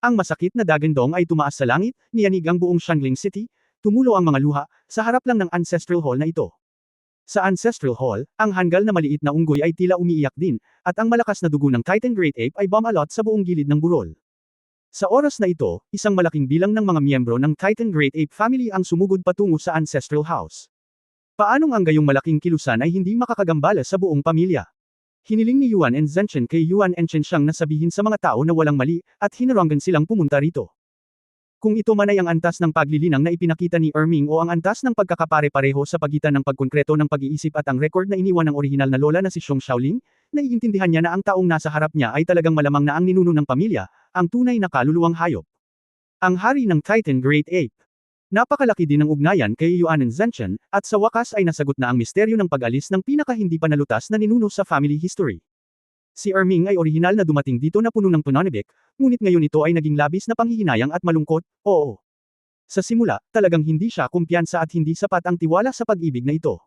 Ang masakit na dagandong ay tumaas sa langit, niyanig ang buong Xiangling City, tumulo ang mga luha, sa harap lang ng ancestral hall na ito. Sa ancestral hall, ang hanggal na maliit na unggoy ay tila umiiyak din, at ang malakas na dugo ng Titan Great Ape ay bumalot sa buong gilid ng burol. Sa oras na ito, isang malaking bilang ng mga miyembro ng Titan Great Ape family ang sumugod patungo sa ancestral house. Paanong ang gayong malaking kilusan ay hindi makakagambala sa buong pamilya? Hiniling ni Yuan and Zhenchen kay Yuan and Chen siyang nasabihin sa mga tao na walang mali, at hinarangan silang pumunta rito. Kung ito man ay ang antas ng paglilinang na ipinakita ni Erming o ang antas ng pagkakapare-pareho sa pagitan ng pagkonkreto ng pag-iisip at ang record na iniwan ng orihinal na lola na si Xiong Shaoling, naiintindihan niya na ang taong nasa harap niya ay talagang malamang na ang ninuno ng pamilya, ang tunay na kaluluwang hayop. Ang hari ng Titan Great Ape. Napakalaki din ang ugnayan kay Yuan and Zhenchen, at sa wakas ay nasagot na ang misteryo ng pag-alis ng pinaka-hindi pa nalutas na ninuno sa family history. Si Erming ay orihinal na dumating dito na puno ng pananibik, ngunit ngayon ito ay naging labis na panghihinayang at malungkot, oo. Sa simula, talagang hindi siya kumpiyansa at hindi sapat ang tiwala sa pag-ibig na ito.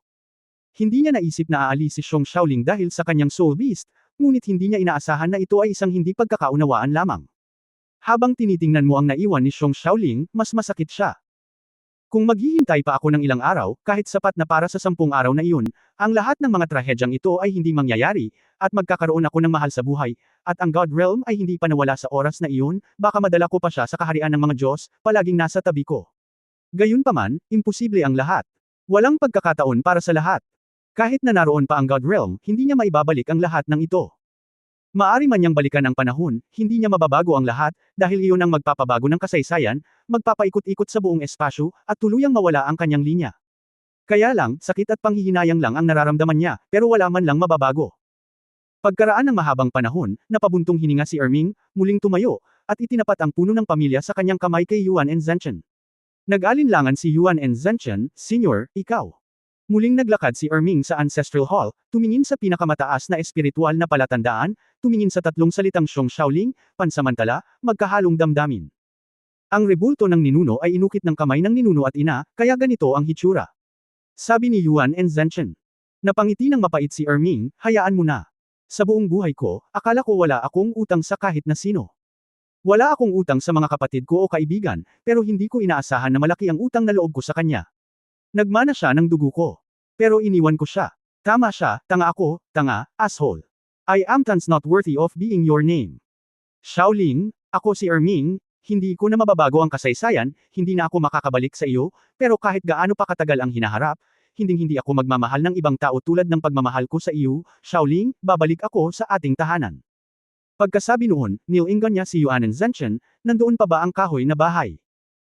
Hindi niya naisip na aalis si Xiong Shaoling dahil sa kanyang soul beast, ngunit hindi niya inaasahan na ito ay isang hindi pagkakaunawaan lamang. Habang tinitingnan mo ang naiwan ni Xiong Shaoling, mas masakit siya. Kung maghihintay pa ako ng ilang araw, kahit sapat na para sa 10 araw na iyon, ang lahat ng mga trahedyang ito ay hindi mangyayari, at magkakaroon ako ng mahal sa buhay, at ang God Realm ay hindi pa nawala sa oras na iyon, baka madala ko pa siya sa kaharian ng mga Diyos, palaging nasa tabi ko. Gayunpaman, imposible ang lahat. Walang pagkakataon para sa lahat. Kahit na naroon pa ang God Realm, hindi niya maibabalik ang lahat ng ito. Maari man niyang balikan ang panahon, hindi niya mababago ang lahat, dahil iyon ang magpapabago ng kasaysayan, magpapaikot-ikot sa buong espasyo, at tuluyang mawala ang kanyang linya. Kaya lang, sakit at panghihinayang lang ang nararamdaman niya, pero wala man lang mababago. Pagkaraan ng mahabang panahon, napabuntong hininga si Erming, muling tumayo, at itinapat ang puno ng pamilya sa kanyang kamay kay Yuan and Zhenchen. Nag-alinlangan si Yuan and Zhenchen, Senyor, ikaw. Muling naglakad si Erming sa Ancestral Hall, tumingin sa pinakamataas na espiritual na palatandaan, tumingin sa tatlong salitang Xiong Shaoling, pansamantala, magkahalong damdamin. Ang rebulto ng ninuno ay inukit ng kamay ng ninuno at ina, kaya ganito ang hitsura. Sabi ni Yuan and Zhenchen. Napangiti ng mapait si Erming, hayaan mo na. Sa buong buhay ko, akala ko wala akong utang sa kahit na sino. Wala akong utang sa mga kapatid ko o kaibigan, pero hindi ko inaasahan na malaki ang utang na loob ko sa kanya. Nagmana siya ng dugo ko. Pero iniwan ko siya. Tama siya, tanga ako, tanga, asshole. I am not worthy of being your name. Shaoling, ako si Erming, hindi ko na mababago ang kasaysayan, hindi na ako makakabalik sa iyo, pero kahit gaano pa katagal ang hinaharap, hindi ako magmamahal ng ibang tao tulad ng pagmamahal ko sa iyo, Shaoling, babalik ako sa ating tahanan. Pagkasabi noon, nilingan niya si Yuan and Zhenchen, nandoon pa ba ang kahoy na bahay?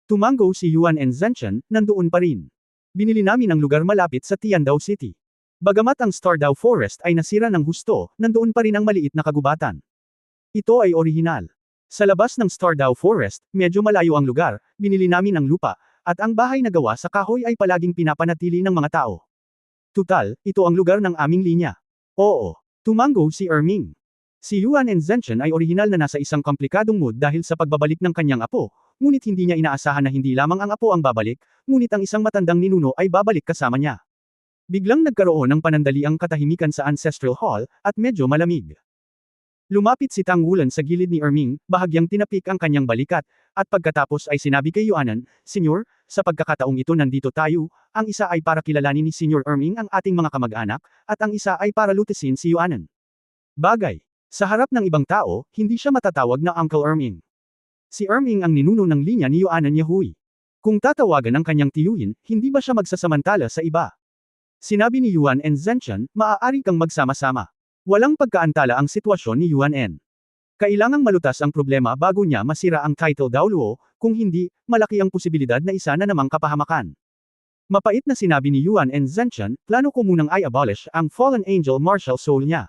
Tumango si Yuan and Zhenchen, nandoon pa rin. Binili namin ang lugar malapit sa Tiandao City. Bagamat ang Stardao Forest ay nasira ng husto, nandoon pa rin ang maliit na kagubatan. Ito ay orihinal. Sa labas ng Stardao Forest, medyo malayo ang lugar, binili namin ang lupa, at ang bahay na gawa sa kahoy ay palaging pinapanatili ng mga tao. Tutal, ito ang lugar ng aming linya. Oo. Tumango si Erming. Si Yuan and Zhenchen ay orihinal na nasa isang komplikadong mood dahil sa pagbabalik ng kanyang apo, ngunit hindi niya inaasahan na hindi lamang ang apo ang babalik, ngunit ang isang matandang ninuno ay babalik kasama niya. Biglang nagkaroon ng panandaliang katahimikan sa Ancestral Hall, at medyo malamig. Lumapit si Tang Wulan sa gilid ni Erming, bahagyang tinapik ang kanyang balikat, at pagkatapos ay sinabi kay Yuanan, Senyor, sa pagkakataong ito nandito tayo, ang isa ay para kilalanin ni Senyor Erming ang ating mga kamag-anak, at ang isa ay para lutisin si Yuanan. Bagay. Sa harap ng ibang tao, hindi siya matatawag na Uncle Erming. Si Erming ang ninuno ng linya ni Yuanan Yahui. Kung tatawagan ang kanyang tiyuhin, hindi ba siya magsasamantala sa iba? Sinabi ni Yuan and Zhenchen, maaari kang magsama-sama. Walang pagkaantala ang sitwasyon ni Yuan N. Kailangang malutas ang problema bago niya masira ang title Daoluo, kung hindi, malaki ang posibilidad na isa na namang kapahamakan. Mapait na sinabi ni Yuan and Zhenchen, plano ko munang i-abolish ang fallen angel martial soul niya.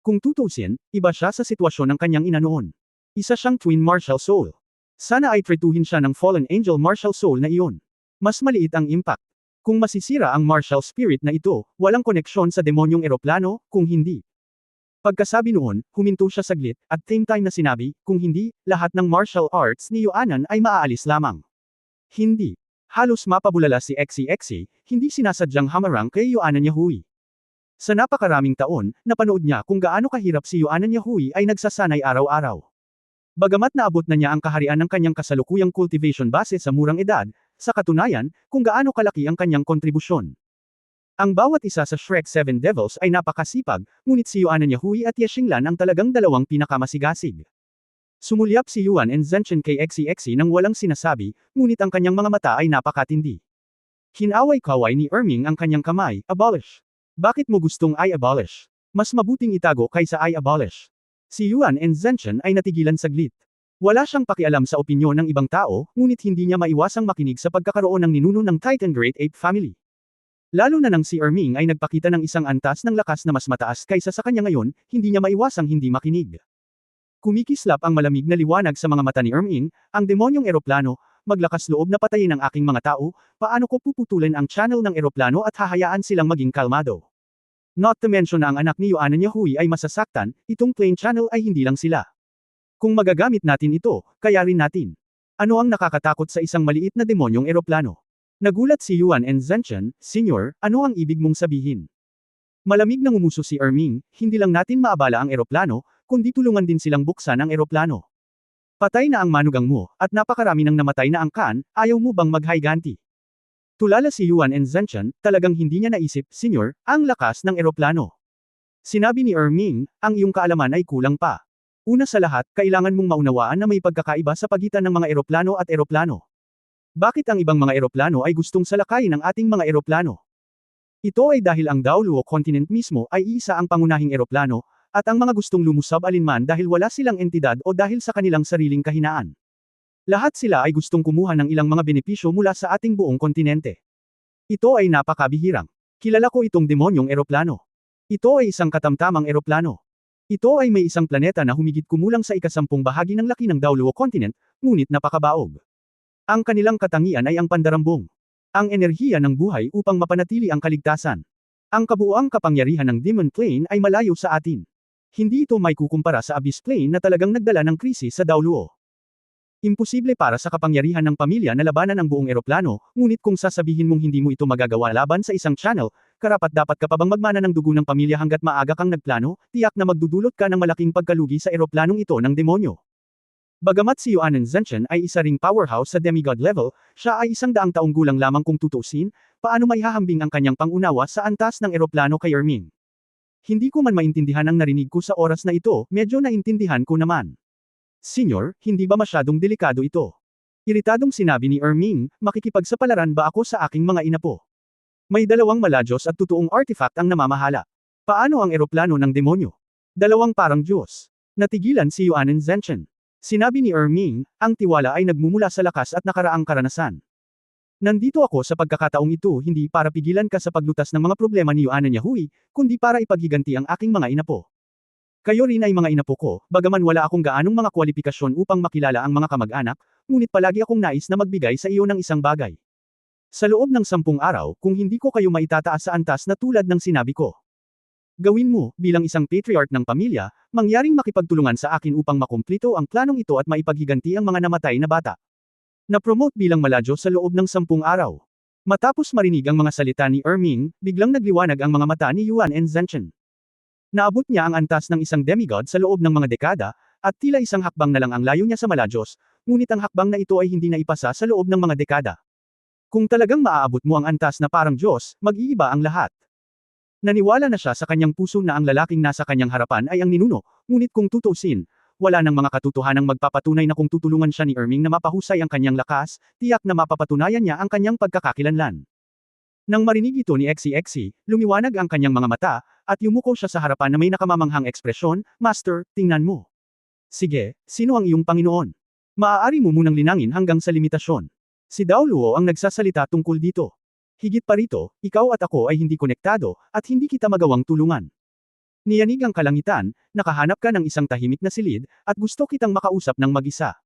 Kung tutusin, iba siya sa sitwasyon ng kanyang ina noon. Isa siyang twin martial soul. Sana ay tretuhin siya ng fallen angel martial soul na iyon. Mas maliit ang impact. Kung masisira ang martial spirit na ito, walang koneksyon sa demonyong eroplano, kung hindi. Pagkasabi noon, huminto siya saglit, at same time na sinabi, kung hindi, lahat ng martial arts ni Yuanan ay maaalis lamang. Hindi. Halos mapabulala si XCXC, hindi sinasadyang hamarang kay Yuanan Yahui. Sa napakaraming taon, napanood niya kung gaano kahirap si Yuanan Yahui ay nagsasanay araw-araw. Bagamat naabot na niya ang kaharian ng kanyang kasalukuyang cultivation base sa murang edad, sa katunayan, kung gaano kalaki ang kanyang kontribusyon. Ang bawat isa sa Shrek 7 Devils ay napakasipag, ngunit si Yuan Yahui at Ye Xinglan ang talagang dalawang pinakamasigasig. Sumulyap si Yuan Zhenchen kay XCXC nang walang sinasabi, ngunit ang kanyang mga mata ay napakatindi. Hinaway-kaway ni Erming ang kanyang kamay, abolish. Bakit mo gustong I abolish? Mas mabuting itago kaysa I abolish. Si Yuan Zhenchen ay natigilan saglit. Wala siyang pakialam sa opinyon ng ibang tao, ngunit hindi niya maiwasang makinig sa pagkakaroon ng ninuno ng Titan Great Ape Family. Lalo na nang si Erming ay nagpakita ng isang antas ng lakas na mas mataas kaysa sa kanya ngayon, hindi niya maiwasang hindi makinig. Kumikislap ang malamig na liwanag sa mga mata ni Erming, ang demonyong eroplano, maglakas loob na patayin ang aking mga tao, paano ko puputulin ang channel ng eroplano at hahayaan silang maging kalmado. Not to mention na ang anak ni Yuan Yahui ay masasaktan, itong plane channel ay hindi lang sila. Kung magagamit natin ito, kaya rin natin. Ano ang nakakatakot sa isang maliit na demonyong eroplano? Nagulat si Yuan Zhenchen, Senior, ano ang ibig mong sabihin? Malamig na ngumuso si Erming, hindi lang natin maabala ang eroplano, kundi tulungan din silang buksan ang eroplano. Patay na ang manugang mo, at napakarami nang namatay na ang Khan, ayaw mo bang maghayganti? Tulala si Yuan Zhenchen, talagang hindi niya naisip, Senior, ang lakas ng eroplano. Sinabi ni Erming, ang iyong kaalaman ay kulang pa. Una sa lahat, kailangan mong maunawaan na may pagkakaiba sa pagitan ng mga eroplano at eroplano. Bakit ang ibang mga eroplano ay gustong salakayin ang ating mga eroplano? Ito ay dahil ang Daoluo continent mismo ay iisa ang pangunahing eroplano, at ang mga gustong lumusab alinman dahil wala silang entidad o dahil sa kanilang sariling kahinaan. Lahat sila ay gustong kumuha ng ilang mga benepisyo mula sa ating buong kontinente. Ito ay napakabihirang. Kilala ko itong demonyong eroplano. Ito ay isang katamtamang eroplano. Ito ay may isang planeta na humigit kumulang sa ikasampung bahagi ng laki ng Daoluo continent, ngunit napakabaog. Ang kanilang katangian ay ang pandarambong. Ang enerhiya ng buhay upang mapanatili ang kaligtasan. Ang kabuuang kapangyarihan ng Demon Plane ay malayo sa atin. Hindi ito may kukumpara sa Abyss Plane na talagang nagdala ng krisis sa Daoluo. Imposible para sa kapangyarihan ng pamilya na labanan ang buong eroplano, ngunit kung sasabihin mong hindi mo ito magagawa laban sa isang channel, karapat-dapat ka pa bang magmana ng dugo ng pamilya hanggat maaga kang nagplano, tiyak na magdudulot ka ng malaking pagkalugi sa eroplanong ito ng demonyo. Bagamat si Yuan Zhenchen ay isa ring powerhouse sa demigod level, siya ay 100 taong gulang lamang kung tutuusin, paano maihahambing ang kanyang pangunawa sa antas ng eroplano kay Erming. Hindi ko man maintindihan ang narinig ko sa oras na ito, medyo naintindihan ko naman. Senior, hindi ba masyadong delikado ito? Iritadong sinabi ni Erming, makikipagsapalaran ba ako sa aking mga inapo? May dalawang maladyos at totoong artifact ang namamahala. Paano ang eroplano ng demonyo? Dalawang parang Diyos. Natigilan si Yuan Zhenchen. Sinabi ni Erming, ang tiwala ay nagmumula sa lakas at nakaraang karanasan. Nandito ako sa pagkakataong ito hindi para pigilan ka sa paglutas ng mga problema ni Yuan Yahui, kundi para ipaghiganti ang aking mga inapo. Kayo rin ay mga inapo ko, bagaman wala akong gaanong mga kwalifikasyon upang makilala ang mga kamag-anak, ngunit palagi akong nais na magbigay sa iyo ng isang bagay. Sa loob ng 10 araw, kung hindi ko kayo maitataas sa antas na tulad ng sinabi ko. Gawin mo, bilang isang patriarch ng pamilya, mangyaring makipagtulungan sa akin upang makumplito ang planong ito at maipaghiganti ang mga namatay na bata. Na-promote bilang maladyo sa loob ng 10 araw. Matapos marinig ang mga salita ni Erming, biglang nagliwanag ang mga mata ni Yuan Zhenchen. Naabot niya ang antas ng isang demigod sa loob ng mga dekada, at tila isang hakbang na lang ang layo niya sa maladyos, ngunit ang hakbang na ito ay hindi naipasa sa loob ng mga dekada. Kung talagang maaabot mo ang antas na parang Diyos, mag-iiba ang lahat. Naniwala na siya sa kanyang puso na ang lalaking nasa kanyang harapan ay ang ninuno, ngunit kung tutuusin, wala nang mga katotohanang magpapatunay na kung tutulungan siya ni Erming na mapahusay ang kanyang lakas, tiyak na mapapatunayan niya ang kanyang pagkakakilanlan. Nang marinig ito ni XCXC, lumiwanag ang kanyang mga mata, at yumuko siya sa harapan na may nakamamanghang ekspresyon, Master, tingnan mo. Sige, sino ang iyong Panginoon? Maaari mo munang linangin hanggang sa limitasyon. Si Daoluo ang nagsasalita tungkol dito. Higit pa rito, ikaw at ako ay hindi konektado, at hindi kita magawang tulungan. Niyanig ang kalangitan, nakahanap ka ng isang tahimik na silid, at gusto kitang makausap ng mag-isa.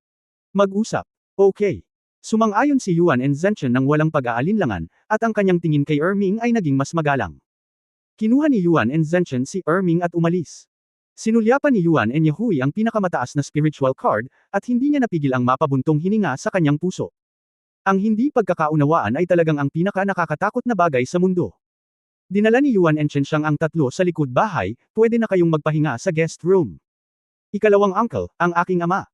Mag-usap. Okay. Sumang-ayon si Yuan Zhenchen ng walang pag-aalinlangan, at ang kanyang tingin kay Erming ay naging mas magalang. Kinuha ni Yuan Zhenchen si Erming at umalis. Sinulyapan ni Yuan Yahui ang pinakamataas na spiritual card, at hindi niya napigil ang mapabuntong hininga sa kanyang puso. Ang hindi pagkakaunawaan ay talagang ang pinaka-nakakatakot na bagay sa mundo. Dinala ni Yuan Zhenchen ang tatlo sa likod bahay, pwede na kayong magpahinga sa guest room. Ikalawang uncle, ang aking ama.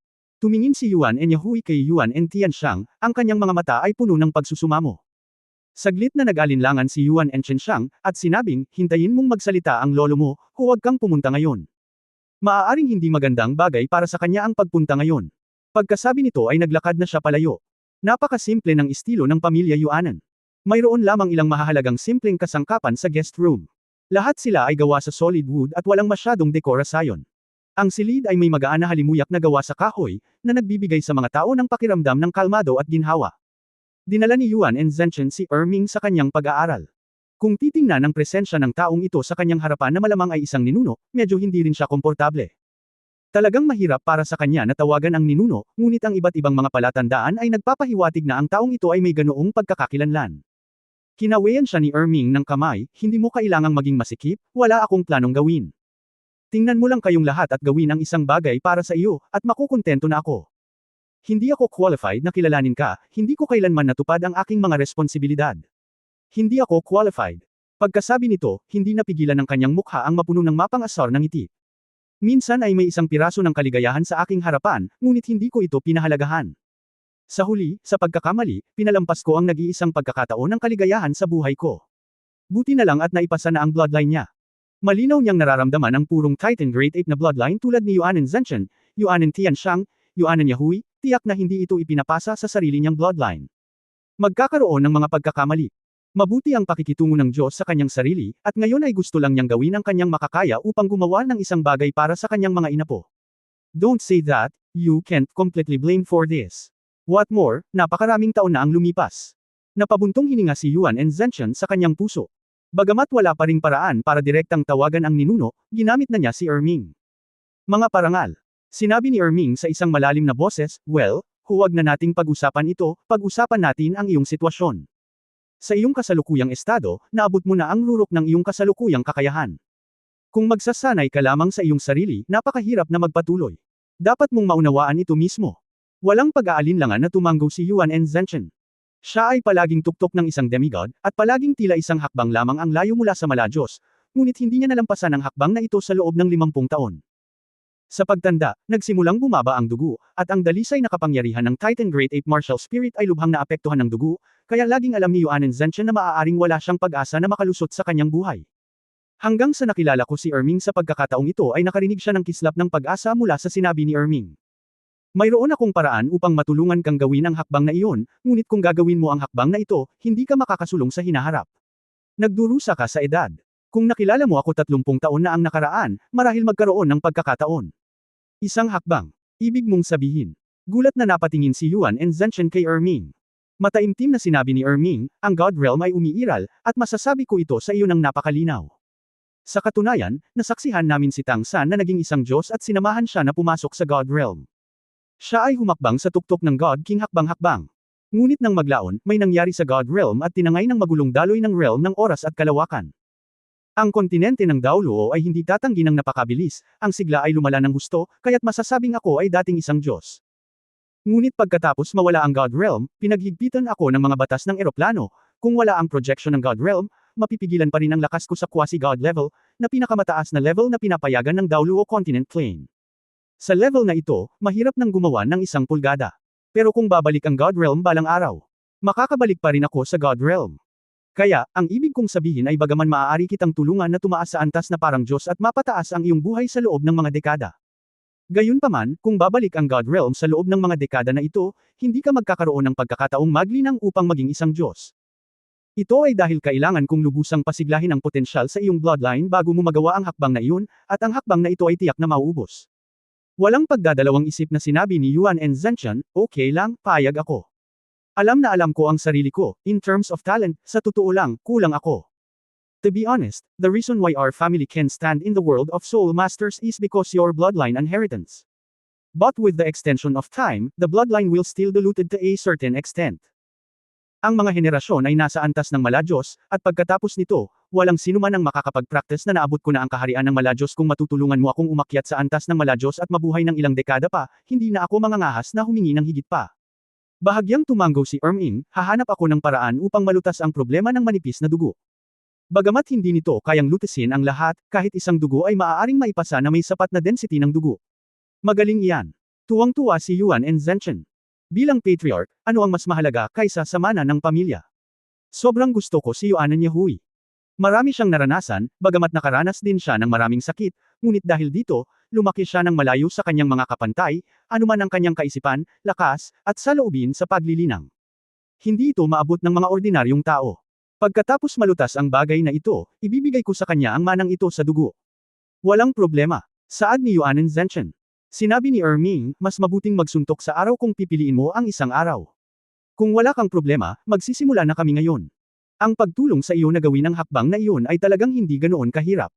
Tumingin si Yuan and Yahui kay Yuan and Tianxiang, ang kanyang mga mata ay puno ng pagsusumamo. Saglit na nag-alinlangan si Yuan and Tianxiang, at sinabing, hintayin mong magsalita ang lolo mo, huwag kang pumunta ngayon. Maaaring hindi magandang bagay para sa kanya ang pagpunta ngayon. Pagkasabi nito ay naglakad na siya palayo. Napakasimple ng estilo ng pamilya Yuanan. Mayroon lamang ilang mahahalagang simpleng kasangkapan sa guest room. Lahat sila ay gawa sa solid wood at walang masyadong dekorasyon. Ang silid ay may magaan na halimuyak na gawa sa kahoy, na nagbibigay sa mga tao ng pakiramdam ng kalmado at ginhawa. Dinala ni Yuan and Zhenchen si Ming sa kanyang pag-aaral. Kung titingnan ang presensya ng taong ito sa kanyang harapan na malamang ay isang ninuno, medyo hindi rin siya komportable. Talagang mahirap para sa kanya na tawagan ang ninuno, ngunit ang iba't ibang mga palatandaan ay nagpapahiwatig na ang taong ito ay may ganoong pagkakakilanlan. Kinawayan siya ni Ming ng kamay, hindi mo kailangang maging masikip, wala akong planong gawin. Tingnan mo lang kayong lahat at gawin ang isang bagay para sa iyo, at makukontento na ako. Hindi ako qualified na kilalanin ka, hindi ko kailanman natupad ang aking mga responsibilidad. Hindi ako qualified. Pagkasabi nito, hindi napigilan ng kanyang mukha ang mapuno ng mapang-asar ng ngiti. Minsan ay may isang piraso ng kaligayahan sa aking harapan, ngunit hindi ko ito pinahalagahan. Sa huli, sa pagkakamali, pinalampas ko ang nag-iisang pagkakataon ng kaligayahan sa buhay ko. Buti na lang at naipasa na ang bloodline niya. Malinaw niyang nararamdaman ang purong Titan Grade 8 na bloodline tulad ni Yuan and Zhenchen, Yuan and Tianxiang, Yuan and Yahui, tiyak na hindi ito ipinapasa sa sarili niyang bloodline. Magkakaroon ng mga pagkakamali. Mabuti ang pakikitungo ng Diyos sa kanyang sarili, at ngayon ay gusto lang niyang gawin ang kanyang makakaya upang gumawa ng isang bagay para sa kanyang mga inapo. Don't say that, you can't completely blame for this. What more, napakaraming taon na ang lumipas. Napabuntong hininga si Yuan and Zhenchen sa kanyang puso. Bagamat wala pa ring paraan para direktang tawagan ang ninuno, ginamit na niya si Ming. Mga parangal. Sinabi ni Ming sa isang malalim na boses, well, huwag na nating pag-usapan ito, pag-usapan natin ang iyong sitwasyon. Sa iyong kasalukuyang estado, naabot mo na ang rurok ng iyong kasalukuyang kakayahan. Kung magsasanay ka lamang sa iyong sarili, napakahirap na magpatuloy. Dapat mong maunawaan ito mismo. Walang pag-aalinlangan na tumanggo si Yuan and Zhenchen. Siya ay palaging tuktok ng isang demigod, at palaging tila isang hakbang lamang ang layo mula sa Malajos, ngunit hindi niya nalampasan ang hakbang na ito sa loob ng 50 taon. Sa pagtanda, nagsimulang bumaba ang dugo, at ang dalisay na kapangyarihan ng Titan Grade 8 Martial Spirit ay lubhang naapektuhan ng dugo, kaya laging alam ni Yuan and Zhenchen na maaaring wala siyang pag-asa na makalusot sa kanyang buhay. Hanggang sa nakilala ko si Ming sa pagkakataong ito ay nakarinig siya ng kislap ng pag-asa mula sa sinabi ni Ming. Mayroon akong paraan upang matulungan kang gawin ang hakbang na iyon, ngunit kung gagawin mo ang hakbang na ito, hindi ka makakasulong sa hinaharap. Nagdurusa ka sa edad. Kung nakilala mo ako 30 taon na ang nakaraan, marahil magkaroon ng pagkakataon. Isang hakbang. Ibig mong sabihin. Gulat na napatingin si Yuan and Zhenchen kay Ming. Mataimtim na sinabi ni Ming, ang God Realm ay umiiral, at masasabi ko ito sa iyo ng napakalinaw. Sa katunayan, nasaksihan namin si Tang San na naging isang Diyos at sinamahan siya na pumasok sa God Realm. Siya ay humakbang sa tuktok ng God King hakbang-hakbang. Ngunit nang maglaon, may nangyari sa God Realm at tinangay ng magulong daloy ng realm ng oras at kalawakan. Ang kontinente ng Daoluo ay hindi tatanggi ng napakabilis, ang sigla ay lumala ng husto, kaya't masasabing ako ay dating isang Diyos. Ngunit pagkatapos mawala ang God Realm, pinaghigpitan ako ng mga batas ng eroplano, kung wala ang projection ng God Realm, mapipigilan pa rin ang lakas ko sa quasi-God level, na pinakamataas na level na pinapayagan ng Daoluo Continent Plane. Sa level na ito, mahirap nang gumawa ng 1 pulgada. Pero kung babalik ang God Realm balang araw, makakabalik pa rin ako sa God Realm. Kaya, ang ibig kong sabihin ay bagaman maaari kitang tulungan na tumaas sa antas na parang Diyos at mapataas ang iyong buhay sa loob ng mga dekada. Gayunpaman, kung babalik ang God Realm sa loob ng mga dekada na ito, hindi ka magkakaroon ng pagkakataong maglinang upang maging isang Diyos. Ito ay dahil kailangan kong lubusang pasiglahin ang potensyal sa iyong bloodline bago mo magawa ang hakbang na iyon, at ang hakbang na ito ay tiyak na mauubos. Walang pagdadalawang isip na sinabi ni Yuan and Zhenchen, okay lang, payag ako. Alam na alam ko ang sarili ko, in terms of talent, sa totoo lang, kulang ako. To be honest, the reason why our family can stand in the world of Soul Masters is because your bloodline inheritance. But with the extension of time, the bloodline will still diluted to a certain extent. Ang mga henerasyon ay nasa antas ng Malajos, at pagkatapos nito, walang sinuman ang makakapag-practice na naabot ko na ang kaharian ng Malajos kung matutulungan mo akong umakyat sa antas ng Malajos at mabuhay ng ilang dekada pa, hindi na ako mangangahas na humingi ng higit pa. Bahagyang tumanggo si Ming, hahanap ako ng paraan upang malutas ang problema ng manipis na dugo. Bagamat hindi nito kayang lutasin ang lahat, kahit isang dugo ay maaaring maipasa na may sapat na density ng dugo. Magaling iyan. Tuwang-tuwa si Yuan and Zhenchen. Bilang patriarch, ano ang mas mahalaga kaysa sa mana ng pamilya? Sobrang gusto ko si Yuan Yahui. Marami siyang naranasan, bagamat nakaranas din siya ng maraming sakit, ngunit dahil dito, lumaki siya ng malayo sa kanyang mga kapantay, anuman ang kanyang kaisipan, lakas, at saloobin sa paglilinang. Hindi ito maabot ng mga ordinaryong tao. Pagkatapos malutas ang bagay na ito, ibibigay ko sa kanya ang manang ito sa dugo. Walang problema. Saad ni Yuan Zhenchen. Sinabi ni Erming, mas mabuting magsuntok sa araw kung pipiliin mo ang isang araw. Kung wala kang problema, magsisimula na kami ngayon. Ang pagtulong sa iyo na gawin ang hakbang na iyon ay talagang hindi ganoon kahirap.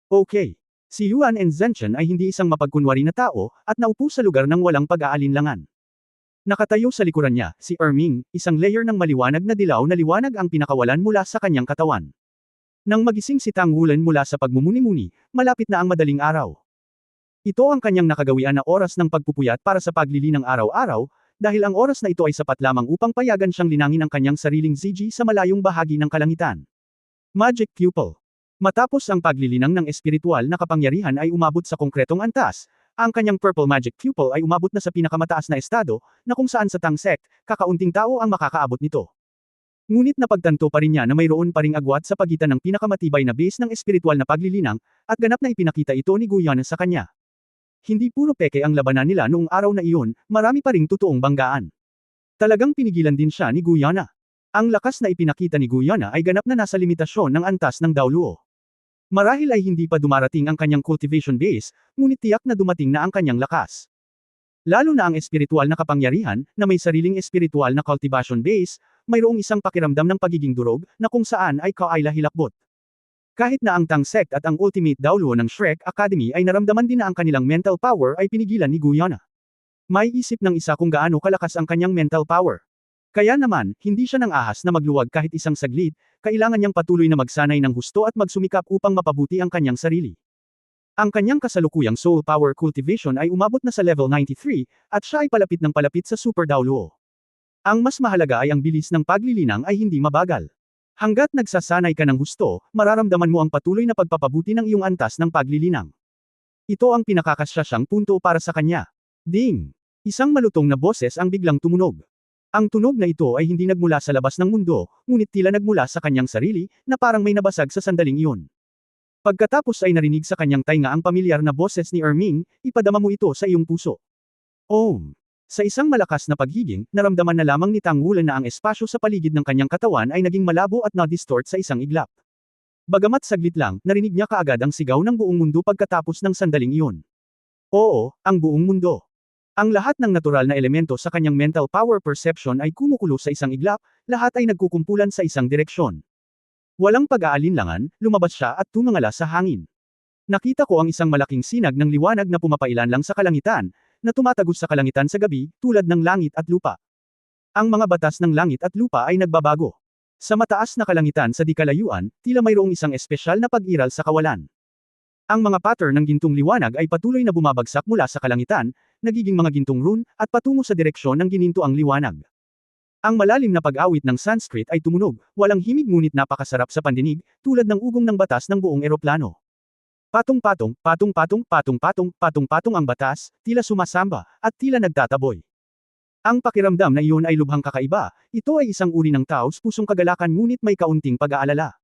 Okay. Si Yuan Zhenchen ay hindi isang mapagkunwari na tao, at naupo sa lugar ng walang pag-aalinlangan. Nakatayo sa likuran niya, si Erming, isang layer ng maliwanag na dilaw na liwanag ang pinakawalan mula sa kanyang katawan. Nang magising si Tang Wulan mula sa pagmumuni-muni, malapit na ang madaling araw. Ito ang kanyang nakagawian na oras ng pagpupuyat para sa paglilinang araw-araw, dahil ang oras na ito ay sapat lamang upang payagan siyang linangin ang kanyang sariling ZG sa malayong bahagi ng kalangitan. Magic Pupil. Matapos ang paglilinang ng espiritual na kapangyarihan ay umabot sa konkretong antas, ang kanyang Purple Magic Pupil ay umabot na sa pinakamataas na estado, na kung saan sa Tang Sect, kakaunting tao ang makakaabot nito. Ngunit napagtanto pa rin niya na mayroon pa ring agwat sa pagitan ng pinakamatibay na base ng espiritual na paglilinang, at ganap na ipinakita ito ni Guyan sa kanya. Hindi puro peke ang labanan nila noong araw na iyon, marami pa ring totoong banggaan. Talagang pinigilan din siya ni Guyana. Ang lakas na ipinakita ni Guyana ay ganap na nasa limitasyon ng antas ng Daoluo. Marahil ay hindi pa dumarating ang kanyang cultivation base, ngunit tiyak na dumating na ang kanyang lakas. Lalo na ang espiritual na kapangyarihan, na may sariling espiritual na cultivation base, mayroong isang pakiramdam ng pagiging durog, na kung saan ay kaila-hilakbot. Kahit na ang Tang Sect at ang Ultimate Daoluo ng Shrek Academy ay naramdaman din na ang kanilang mental power ay pinigilan ni Guyana. May isip ng isa kung gaano kalakas ang kanyang mental power. Kaya naman, hindi siya nang ahas na magluwag kahit isang saglit, kailangan niyang patuloy na magsanay ng husto at magsumikap upang mapabuti ang kanyang sarili. Ang kanyang kasalukuyang soul power cultivation ay umabot na sa level 93, at siya ay palapit ng palapit sa Super Daoluo. Ang mas mahalaga ay ang bilis ng paglilinang ay hindi mabagal. Hanggat nagsasanay ka ng husto, mararamdaman mo ang patuloy na pagpapabuti ng iyong antas ng paglilinang. Ito ang pinakakasasyang punto para sa kanya. Ding! Isang malutong na boses ang biglang tumunog. Ang tunog na ito ay hindi nagmula sa labas ng mundo, ngunit tila nagmula sa kanyang sarili, na parang may nabasag sa sandaling iyon. Pagkatapos ay narinig sa kanyang tainga ang pamilyar na boses ni Erming, ipadama mo ito sa iyong puso. Om! Sa isang malakas na paghiging, naramdaman na lamang ni Tang Wulan na ang espasyo sa paligid ng kanyang katawan ay naging malabo at na-distort sa isang iglap. Bagamat saglit lang, narinig niya kaagad ang sigaw ng buong mundo pagkatapos ng sandaling iyon. Oo, ang buong mundo. Ang lahat ng natural na elemento sa kanyang mental power perception ay kumukulo sa isang iglap, lahat ay nagkukumpulan sa isang direksyon. Walang pag-aalinlangan, lumabas siya at tumangala sa hangin. Nakita ko ang isang malaking sinag ng liwanag na pumapailan lang sa kalangitan, na tumatagos sa kalangitan sa gabi, tulad ng langit at lupa. Ang mga batas ng langit at lupa ay nagbabago. Sa mataas na kalangitan sa di-kalayuan, tila mayroong isang espesyal na pag-iral sa kawalan. Ang mga pattern ng gintong liwanag ay patuloy na bumabagsak mula sa kalangitan, nagiging mga gintong rune, at patungo sa direksyon ng gininto ang liwanag. Ang malalim na pag-awit ng Sanskrit ay tumunog, walang himig ngunit napakasarap sa pandinig, tulad ng ugong ng batas ng buong eroplano. Patong-patong, patong-patong, patong-patong, patong-patong ang batas, tila sumasamba, at tila nagtataboy. Ang pakiramdam na iyon ay lubhang kakaiba, ito ay isang uri ng taos pusong kagalakan ngunit may kaunting pag-aalala.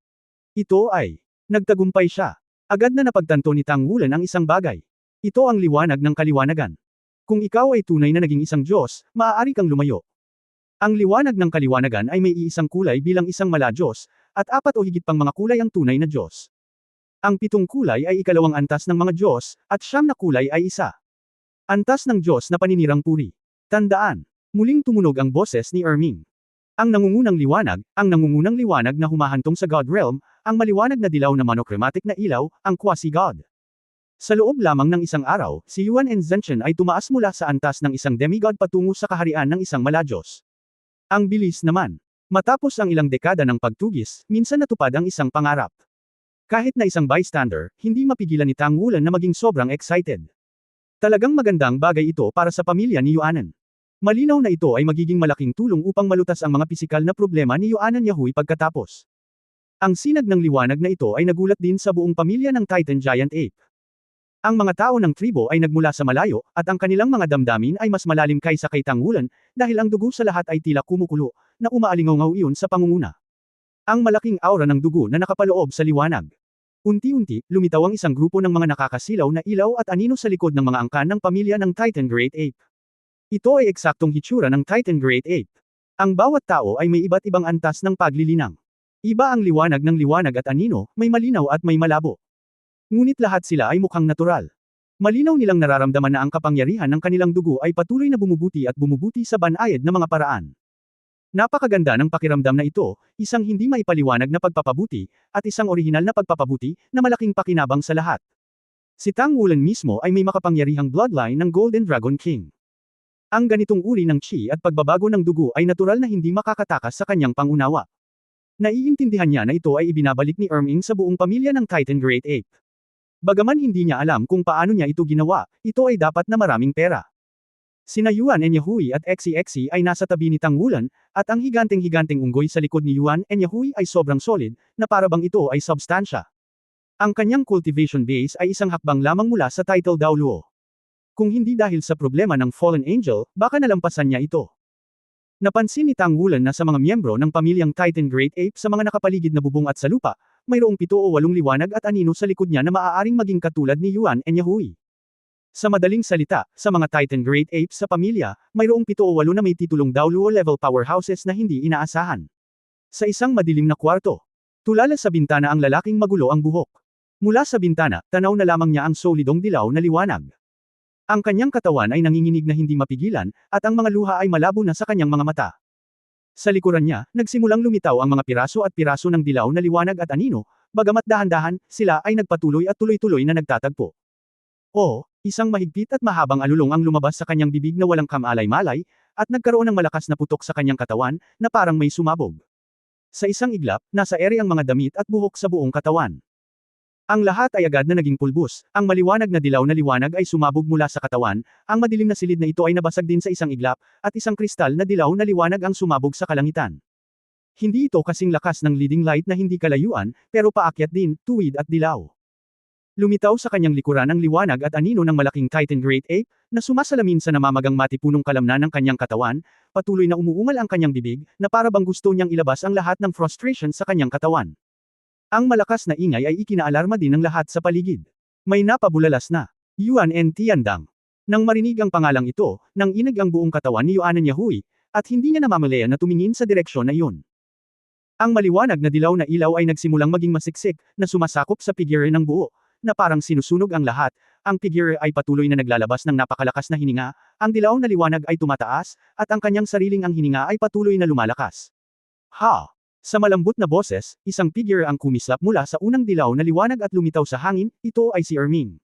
Ito ay, nagtagumpay siya. Agad na napagtanto ni Tang Wulan ang isang bagay. Ito ang liwanag ng kaliwanagan. Kung ikaw ay tunay na naging isang Diyos, maaari kang lumayo. Ang liwanag ng kaliwanagan ay may iisang kulay bilang isang mala-Diyos, at 4 o higit pang mga kulay ang tunay na Diyos. Ang 7 kulay ay ikalawang antas ng mga Diyos, at 9 na kulay ay isa. Antas ng Diyos na paninirang puri. Tandaan, muling tumunog ang boses ni Erming. Ang nangungunang liwanag na humahantong sa God Realm, ang maliwanag na dilaw na monochromatic na ilaw, ang quasi-God. Sa loob lamang ng isang araw, si Yuan Zhenchen ay tumaas mula sa antas ng isang demigod patungo sa kaharian ng isang mala-Diyos. Ang bilis naman. Matapos ang ilang dekada ng pagtugis, minsan natupad ang isang pangarap. Kahit na isang bystander, hindi mapigilan ni Tang Wulan na maging sobrang excited. Talagang magandang bagay ito para sa pamilya ni Yuanan. Malinaw na ito ay magiging malaking tulong upang malutas ang mga pisikal na problema ni Yuanan Yahui pagkatapos. Ang sinag ng liwanag na ito ay nagulat din sa buong pamilya ng Titan Giant Ape. Ang mga tao ng tribo ay nagmula sa malayo, at ang kanilang mga damdamin ay mas malalim kaysa kay Tang Wulan, dahil ang dugo sa lahat ay tila kumukulo, na umaalingaw iyon sa pangunguna. Ang malaking aura ng dugo na nakapaloob sa liwanag. Unti-unti, lumitaw ang isang grupo ng mga nakakasilaw na ilaw at anino sa likod ng mga angkan ng pamilya ng Titan Great Ape. Ito ay eksaktong hitsura ng Titan Great Ape. Ang bawat tao ay may iba't ibang antas ng paglilinang. Iba ang liwanag ng liwanag at anino, may malinaw at may malabo. Ngunit lahat sila ay mukhang natural. Malinaw nilang nararamdaman na ang kapangyarihan ng kanilang dugo ay patuloy na bumubuti at bumubuti sa banayad na mga paraan. Napakaganda ng pakiramdam na ito, isang hindi maipaliwanag na pagpapabuti, at isang orihinal na pagpapabuti, na malaking pakinabang sa lahat. Si Tang Wulan mismo ay may makapangyarihang bloodline ng Golden Dragon King. Ang ganitong uri ng chi at pagbabago ng dugo ay natural na hindi makakatakas sa kanyang pangunawa. Naiintindihan niya na ito ay ibinabalik ni Erming sa buong pamilya ng Titan Great Ape. Bagaman hindi niya alam kung paano niya ito ginawa, ito ay dapat na maraming pera. Sina Yuan Enyahui at XCXC ay nasa tabi ni Tang Wulan, at ang higanteng-higanteng unggoy sa likod ni Yuan Enyahui ay sobrang solid, na parabang ito ay substansya. Ang kanyang cultivation base ay isang hakbang lamang mula sa title Daoluo. Kung hindi dahil sa problema ng Fallen Angel, baka nalampasan niya ito. Napansin ni Tang Wulan na sa mga miyembro ng pamilyang Titan Great Ape sa mga nakapaligid na bubong at sa lupa, mayroong 7 o 8 liwanag at anino sa likod niya na maaaring maging katulad ni Yuan Enyahui. Sa madaling salita, sa mga Titan Great Apes sa pamilya, mayroong 7 o 8 na may titulong Daoluo level powerhouses na hindi inaasahan. Sa isang madilim na kwarto, tulala sa bintana ang lalaking magulo ang buhok. Mula sa bintana, tanaw na lamang niya ang solidong dilaw na liwanag. Ang kanyang katawan ay nanginginig na hindi mapigilan, at ang mga luha ay malabo na sa kanyang mga mata. Sa likuran niya, nagsimulang lumitaw ang mga piraso at piraso ng dilaw na liwanag at anino, bagamat dahan-dahan, sila ay nagpatuloy at tuloy-tuloy na nagtatagpo. Isang mahigpit at mahabang alulong ang lumabas sa kanyang bibig na walang kamalay-malay, at nagkaroon ng malakas na putok sa kanyang katawan, na parang may sumabog. Sa isang iglap, nasa ere ang mga damit at buhok sa buong katawan. Ang lahat ay agad na naging pulbos, ang maliwanag na dilaw na liwanag ay sumabog mula sa katawan, ang madilim na silid na ito ay nabasag din sa isang iglap, at isang kristal na dilaw na liwanag ang sumabog sa kalangitan. Hindi ito kasing lakas ng leading light na hindi kalayuan, pero paakyat din, tuwid at dilaw. Lumitaw sa kanyang likuran ang liwanag at anino ng malaking Titan Great Ape, na sumasalamin sa namamagang matipunong kalamnan ng kanyang katawan, patuloy na umuungal ang kanyang bibig, na para bang gusto niyang ilabas ang lahat ng frustration sa kanyang katawan. Ang malakas na ingay ay ikinaalarma din ng lahat sa paligid. May napabulalas na Yuan N. Tiandang. Nang marinig ang pangalang ito, nang inag ang buong katawan ni Yuan Enyahui, at hindi niya namamalayan na tumingin sa direksyon na iyon. Ang maliwanag na dilaw na ilaw ay nagsimulang maging masiksik, na sumasakop sa figure ng buo, na parang sinusunog ang lahat, ang figure ay patuloy na naglalabas ng napakalakas na hininga, ang dilaw na liwanag ay tumataas, at ang kanyang sariling ang hininga ay patuloy na lumalakas. Sa malambot na boses, isang figure ang kumislap mula sa unang dilaw na liwanag at lumitaw sa hangin, ito ay si Erming.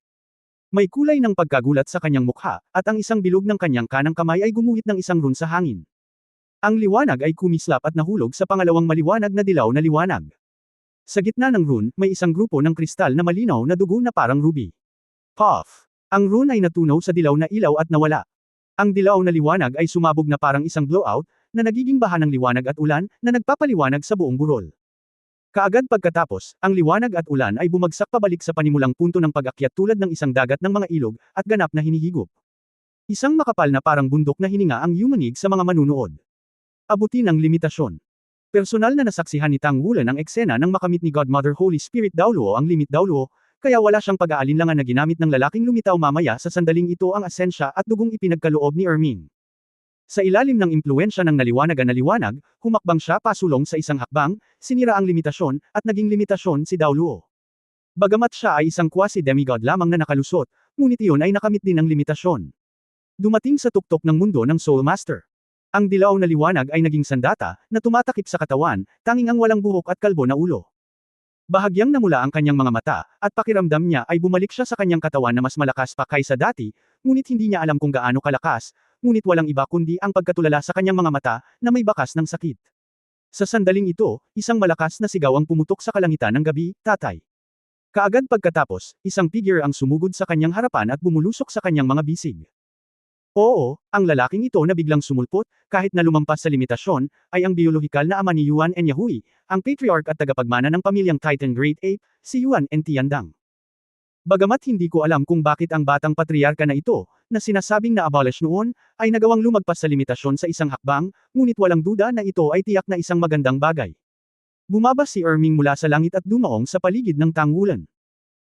May kulay ng pagkagulat sa kanyang mukha, at ang isang bilog ng kanyang kanang kamay ay gumuhit ng isang rune sa hangin. Ang liwanag ay kumislap at nahulog sa pangalawang maliwanag na dilaw na liwanag. Sa gitna ng rune, may isang grupo ng kristal na malinaw na dugo na parang ruby. Puff! Ang rune ay natunaw sa dilaw na ilaw at nawala. Ang dilaw na liwanag ay sumabog na parang isang blowout, na nagiging baha ng liwanag at ulan, na nagpapaliwanag sa buong burol. Kaagad pagkatapos, ang liwanag at ulan ay bumagsak pabalik sa panimulang punto ng pag-akyat tulad ng isang dagat ng mga ilog, at ganap na hinihigop. Isang makapal na parang bundok na hininga ang yumanig sa mga manunood. Abutin ang limitasyon. Personal na nasaksihan ni Tang Wulan ang eksena ng makamit ni Godmother Holy Spirit Daoluo ang limit Daoluo, kaya wala siyang pag-aalinlangan na ginamit ng lalaking lumitaw mamaya sa sandaling ito ang asensya at dugong ipinagkaloob ni Erming. Sa ilalim ng impluwensya ng naliwanagan na liwanag, humakbang siya pasulong sa isang hakbang, sinira ang limitasyon, at naging limitasyon si Daoluo. Bagamat siya ay isang quasi-demigod lamang na nakalusot, ngunit iyon ay nakamit din ang limitasyon. Dumating sa tuktok ng mundo ng Soul Master. Ang dilaw na liwanag ay naging sandata, na tumatakip sa katawan, tanging ang walang buhok at kalbo na ulo. Bahagyang namula ang kanyang mga mata, at pakiramdam niya ay bumalik siya sa kanyang katawan na mas malakas pa kaysa dati, ngunit hindi niya alam kung gaano kalakas, ngunit walang iba kundi ang pagkatulala sa kanyang mga mata, na may bakas ng sakit. Sa sandaling ito, isang malakas na sigaw ang pumutok sa kalangitan ng gabi, "Tatay!" Kaagad pagkatapos, isang figure ang sumugod sa kanyang harapan at bumulusok sa kanyang mga bisig. Oo, ang lalaking ito na biglang sumulpot, kahit na lumampas sa limitasyon, ay ang biolohikal na ama ni Yuan Enyahui, ang patriarch at tagapagmana ng pamilyang Titan Great Ape, si Yuan N. Tiandang. Bagamat hindi ko alam kung bakit ang batang patriarka na ito, na sinasabing na-abolish noon, ay nagawang lumagpas sa limitasyon sa isang hakbang, ngunit walang duda na ito ay tiyak na isang magandang bagay. Bumaba si Erming mula sa langit at dumaong sa paligid ng tanggulan.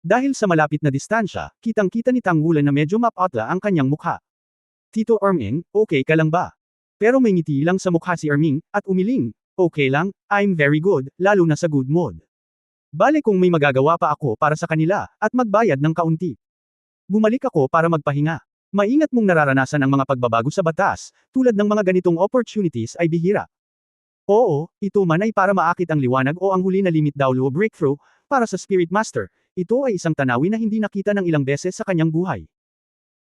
Dahil sa malapit na distansya, kitang-kita ni Tanggulan na medyo mapatla ang kanyang mukha. Tito Erming, okay ka lang ba? Pero may ngiti lang sa mukha si Erming, at umiling, okay lang, I'm very good, lalo na sa good mood. Bale kung may magagawa pa ako para sa kanila, at magbayad ng kaunti. Bumalik ako para magpahinga. Maingat mong nararanasan ang mga pagbabago sa batas, tulad ng mga ganitong opportunities ay bihira. Oo, ito man ay para maakit ang liwanag o ang huli na limit daw law breakthrough, para sa Spirit Master, ito ay isang tanawin na hindi nakita ng ilang beses sa kanyang buhay.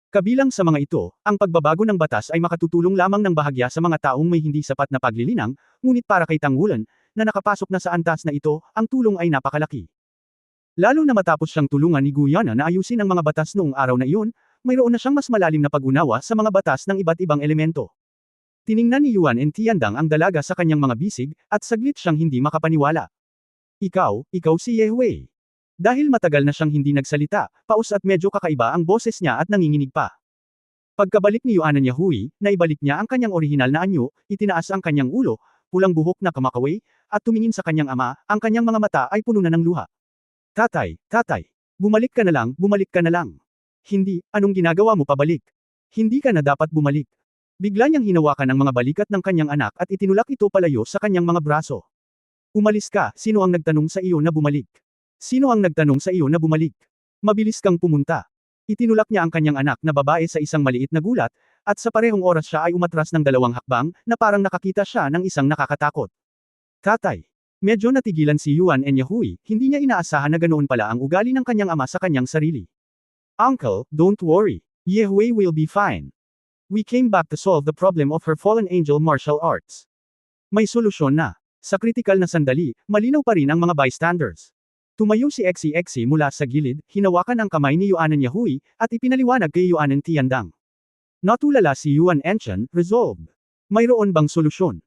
Kabilang sa mga ito, ang pagbabago ng batas ay makatutulong lamang ng bahagya sa mga taong may hindi sapat na paglilinang, ngunit para kay Tanggulan, na nakapasok na sa antas na ito, ang tulong ay napakalaki. Lalo na matapos siyang tulungan ni Guyana na ayusin ang mga batas noong araw na iyon, mayroon na siyang mas malalim na pag-unawa sa mga batas ng iba't ibang elemento. Tiningnan ni Yuan and Tiandang ang dalaga sa kanyang mga bisig, at saglit siyang hindi makapaniwala. Ikaw si Yehui. Dahil matagal na siyang hindi nagsalita, paus at medyo kakaiba ang boses niya at nanginginig pa. Pagkabalik ni Yuan and Yehui, naibalik niya ang kanyang orihinal na anyo, itinaas ang kanyang ulo, pulang buhok na kamakaway, at tumingin sa kanyang ama, ang kanyang mga mata ay puno na ng luha. Tatay, bumalik ka na lang. Hindi, anong ginagawa mo pabalik? Hindi ka na dapat bumalik. Bigla niyang hinawakan ang mga balikat ng kanyang anak at itinulak ito palayo sa kanyang mga braso. Umalis ka, sino ang nagtanong sa iyo na bumalik? Mabilis kang pumunta. Itinulak niya ang kanyang anak na babae sa isang maliit na gulat, at sa parehong oras siya ay umatras ng 2 hakbang, na parang nakakita siya ng isang nakakatakot. Tatay. Medyo natigilan si Yuan and Yehui, hindi niya inaasahan na ganoon pala ang ugali ng kanyang ama sa kanyang sarili. Uncle, don't worry. Yehui will be fine. We came back to solve the problem of her fallen angel martial arts. May solusyon na. Sa kritikal na sandali, malinaw pa rin ang mga bystanders. Tumayo si Xi mula sa gilid, hinawakan ang kamay ni Yuan and Yehui, at ipinaliwanag kay Yuan and Tiandang. Natulala si Yuan Enchen, resolved. Mayroon bang solusyon?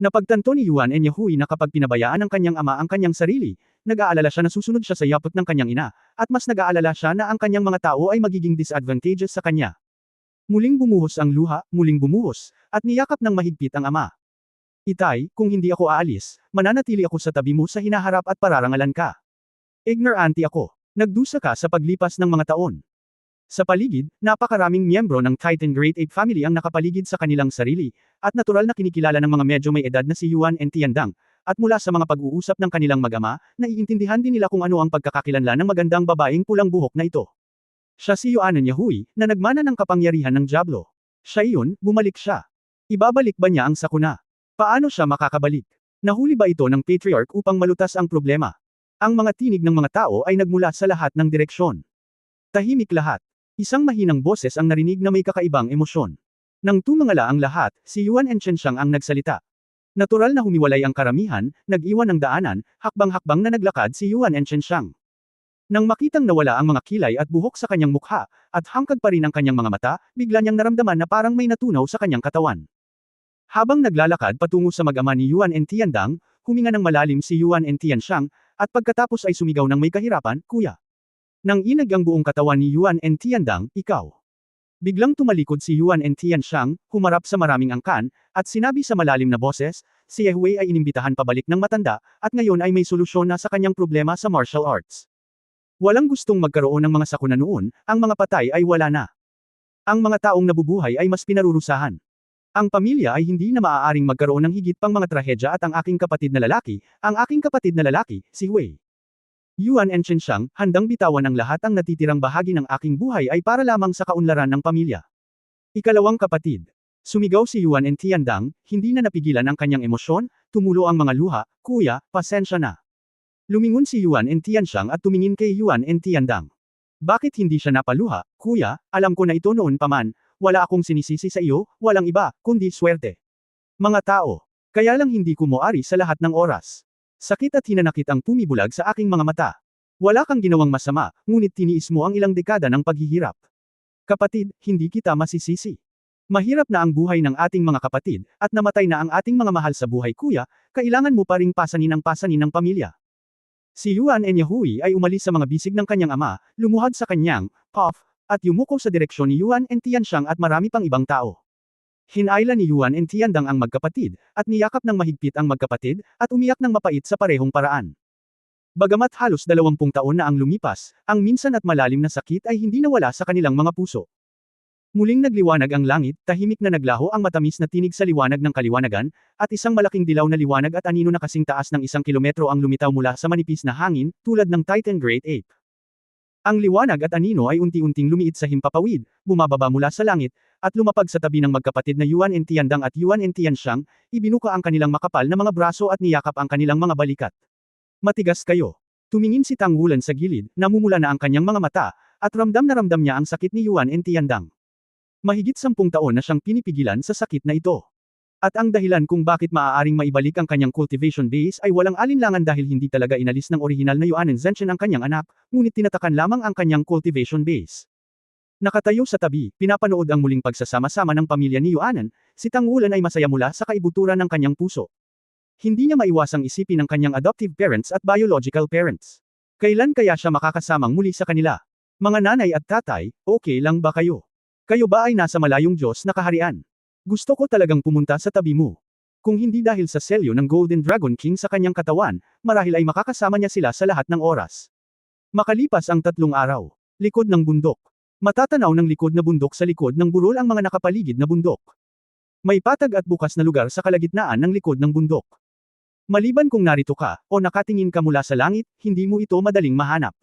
Napagtanto ni Yuan and Yehui na kapag pinabayaan ng kanyang ama ang kanyang sarili, nag-aalala siya na susunod siya sa yapot ng kanyang ina, at mas nag-aalala siya na ang kanyang mga tao ay magiging disadvantageous sa kanya. Muling bumuhos ang luha, at niyakap ng mahigpit ang ama. Itay, kung hindi ako aalis, mananatili ako sa tabi mo sa hinaharap at pararangalan ka. Ignorante ako. Nagdusa ka sa paglipas ng mga taon. Sa paligid, napakaraming miyembro ng Titan Great Ape Family ang nakapaligid sa kanilang sarili, at natural na kinikilala ng mga medyo may edad na si Yuan and Tiandang, at mula sa mga pag-uusap ng kanilang mag-ama, naiintindihan din nila kung ano ang pagkakakilanlan ng magandang babaeng pulang buhok na ito. Siya si Yuan and Yehui, na nagmana ng kapangyarihan ng Diablo. Siya iyon, bumalik siya. Ibabalik ba niya ang sakuna? Paano siya makakabalik? Nahuli ba ito ng Patriarch upang malutas ang problema? Ang mga tinig ng mga tao ay nagmula sa lahat ng direksyon. Tahimik lahat. Isang mahinang boses ang narinig na may kakaibang emosyon. Nang tumangala ang lahat, si Yuan Enchen ang nagsalita. Natural na humiwalay ang karamihan, nag-iwan ng daanan, hakbang-hakbang na naglakad si Yuan Enchen. Nang makitang nawala ang mga kilay at buhok sa kanyang mukha, at hangkag pa rin ang kanyang mga mata, bigla niyang naramdaman na parang may natunaw sa kanyang katawan. Habang naglalakad patungo sa mag-ama ni Yuan and Tiandang, huminga ng malalim si Yuan and Tianxiang, at pagkatapos ay sumigaw ng may kahirapan, kuya. Nang inag ang buong katawan ni Yuan and Tiandang, ikaw. Biglang tumalikod si Yuan and Tianxiang, humarap sa maraming angkan, at sinabi sa malalim na boses, si Yehui ay inimbitahan pabalik ng matanda, at ngayon ay may solusyon na sa kanyang problema sa martial arts. Walang gustong magkaroon ng mga sakuna noon, ang mga patay ay wala na. Ang mga taong nabubuhay ay mas pinarurusahan. Ang pamilya ay hindi na maaaring magkaroon ng higit pang mga trahedya at ang aking kapatid na lalaki, si Hui. Yuan Enchen, handang bitawan ang lahat ang natitirang bahagi ng aking buhay ay para lamang sa kaunlaran ng pamilya. Ikalawang kapatid. Sumigaw si Yuan and Tiandang, hindi na napigilan ang kanyang emosyon, tumulo ang mga luha, kuya, pasensya na. Lumingon si Yuan and Tianxiang at tumingin kay Yuan and Tiandang. Bakit hindi siya napaluha, kuya, alam ko na ito noon pa man. Wala akong sinisisi sa iyo, walang iba, kundi swerte. Mga tao. Kaya lang hindi ko moari sa lahat ng oras. Sakit at hinanakit ang pumibulag sa aking mga mata. Wala kang ginawang masama, ngunit tiniis mo ang ilang dekada ng paghihirap. Kapatid, hindi kita masisisi. Mahirap na ang buhay ng ating mga kapatid, at namatay na ang ating mga mahal sa buhay kuya, kailangan mo pa ring pasanin ang pasanin ng pamilya. Si Yuan Enyahui ay umalis sa mga bisig ng kanyang ama, lumuhad sa kanyang puff, at yumuko sa direksyon ni Yuan and Tianxiang at marami pang ibang tao. Hinayla ni Yuan and Tiandang ang magkapatid, at niyakap ng mahigpit ang magkapatid, at umiyak ng mapait sa parehong paraan. Bagamat halos 20 taon na ang lumipas, ang minsan at malalim na sakit ay hindi nawala sa kanilang mga puso. Muling nagliwanag ang langit, tahimik na naglaho ang matamis na tinig sa liwanag ng kaliwanagan, at isang malaking dilaw na liwanag at anino na kasing taas ng 1 kilometro ang lumitaw mula sa manipis na hangin, tulad ng Titan Great Ape. Ang liwanag at anino ay unti-unting lumiit sa himpapawid, bumababa mula sa langit, at lumapag sa tabi ng magkapatid na Yuan and Tiandang at Yuan and Tianxiang, ibinuka ang kanilang makapal na mga braso at niyakap ang kanilang mga balikat. Matigas kayo. Tumingin si Tang Wulan sa gilid, namumula na ang kanyang mga mata, at ramdam na ramdam niya ang sakit ni Yuan and Tiandang. Mahigit 10 taon na siyang pinipigilan sa sakit na ito. At ang dahilan kung bakit maaaring maibalik ang kanyang cultivation base ay walang alinlangan dahil hindi talaga inalis ng orihinal na Yuan and Zenshin ang kanyang anak, ngunit tinatakan lamang ang kanyang cultivation base. Nakatayo sa tabi, pinapanood ang muling pagsasama-sama ng pamilya ni Yuanan, si Tang Wulan ay masaya mula sa kaibuturan ng kanyang puso. Hindi niya maiwasang isipin ang kanyang adoptive parents at biological parents. Kailan kaya siya makakasamang muli sa kanila? Mga nanay at tatay, okay lang ba kayo? Kayo ba ay nasa malayong Diyos na kaharian? Gusto ko talagang pumunta sa tabi mo. Kung hindi dahil sa selyo ng Golden Dragon King sa kanyang katawan, marahil ay makakasama niya sila sa lahat ng oras. Makalipas ang 3 araw. Likod ng bundok. Matatanaw ng likod na bundok sa likod ng burol ang mga nakapaligid na bundok. May patag at bukas na lugar sa kalagitnaan ng likod ng bundok. Maliban kung narito ka, o nakatingin ka mula sa langit, hindi mo ito madaling mahanap.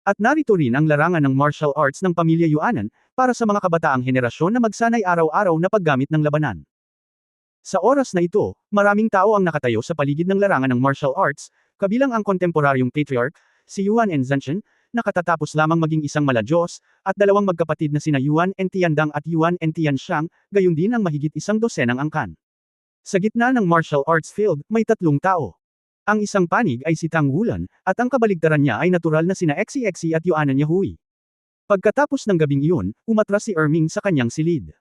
At narito rin ang larangan ng martial arts ng pamilya Yuanan, para sa mga kabataang henerasyon na magsanay araw-araw na paggamit ng labanan. Sa oras na ito, maraming tao ang nakatayo sa paligid ng larangan ng martial arts, kabilang ang kontemporaryong patriarch, si Yuan and Zenshin, na katatapos lamang maging isang maladyos, at dalawang magkapatid na sina Yuan and Tiandang at Yuan and Tianxiang, gayon din ang mahigit 100 angkan. Sa gitna ng martial arts field, may 3 tao. Ang isang panig ay si Tang Wulan, at ang kabaligtaran niya ay natural na sina XCXC at Yuan Enyahui. Pagkatapos ng gabing iyon, umatras si Erming sa kanyang silid.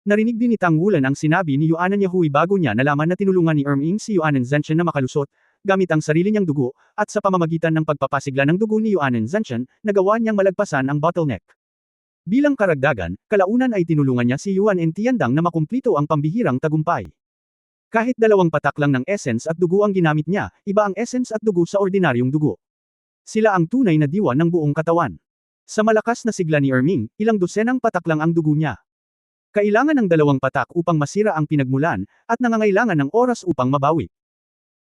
Narinig din ni Tang Wulan ang sinabi ni Yuan Enyahui bago niya nalaman na tinulungan ni Erming si Yuan Zenshin na makalusot, gamit ang sarili niyang dugo, at sa pamamagitan ng pagpapasigla ng dugo ni Yuan Zenshin, nagawa niyang malagpasan ang bottleneck. Bilang karagdagan, kalaunan ay tinulungan niya si Yuan and Tiandang na makumplito ang pambihirang tagumpay. Kahit 2 patak lang ng essence at dugo ang ginamit niya, iba ang essence at dugo sa ordinaryong dugo. Sila ang tunay na diwa ng buong katawan. Sa malakas na sigla ni Erming, ilang dosenang patak lang ang dugo niya. Kailangan ng 2 patak upang masira ang pinagmulan, at nangangailangan ng oras upang mabawi.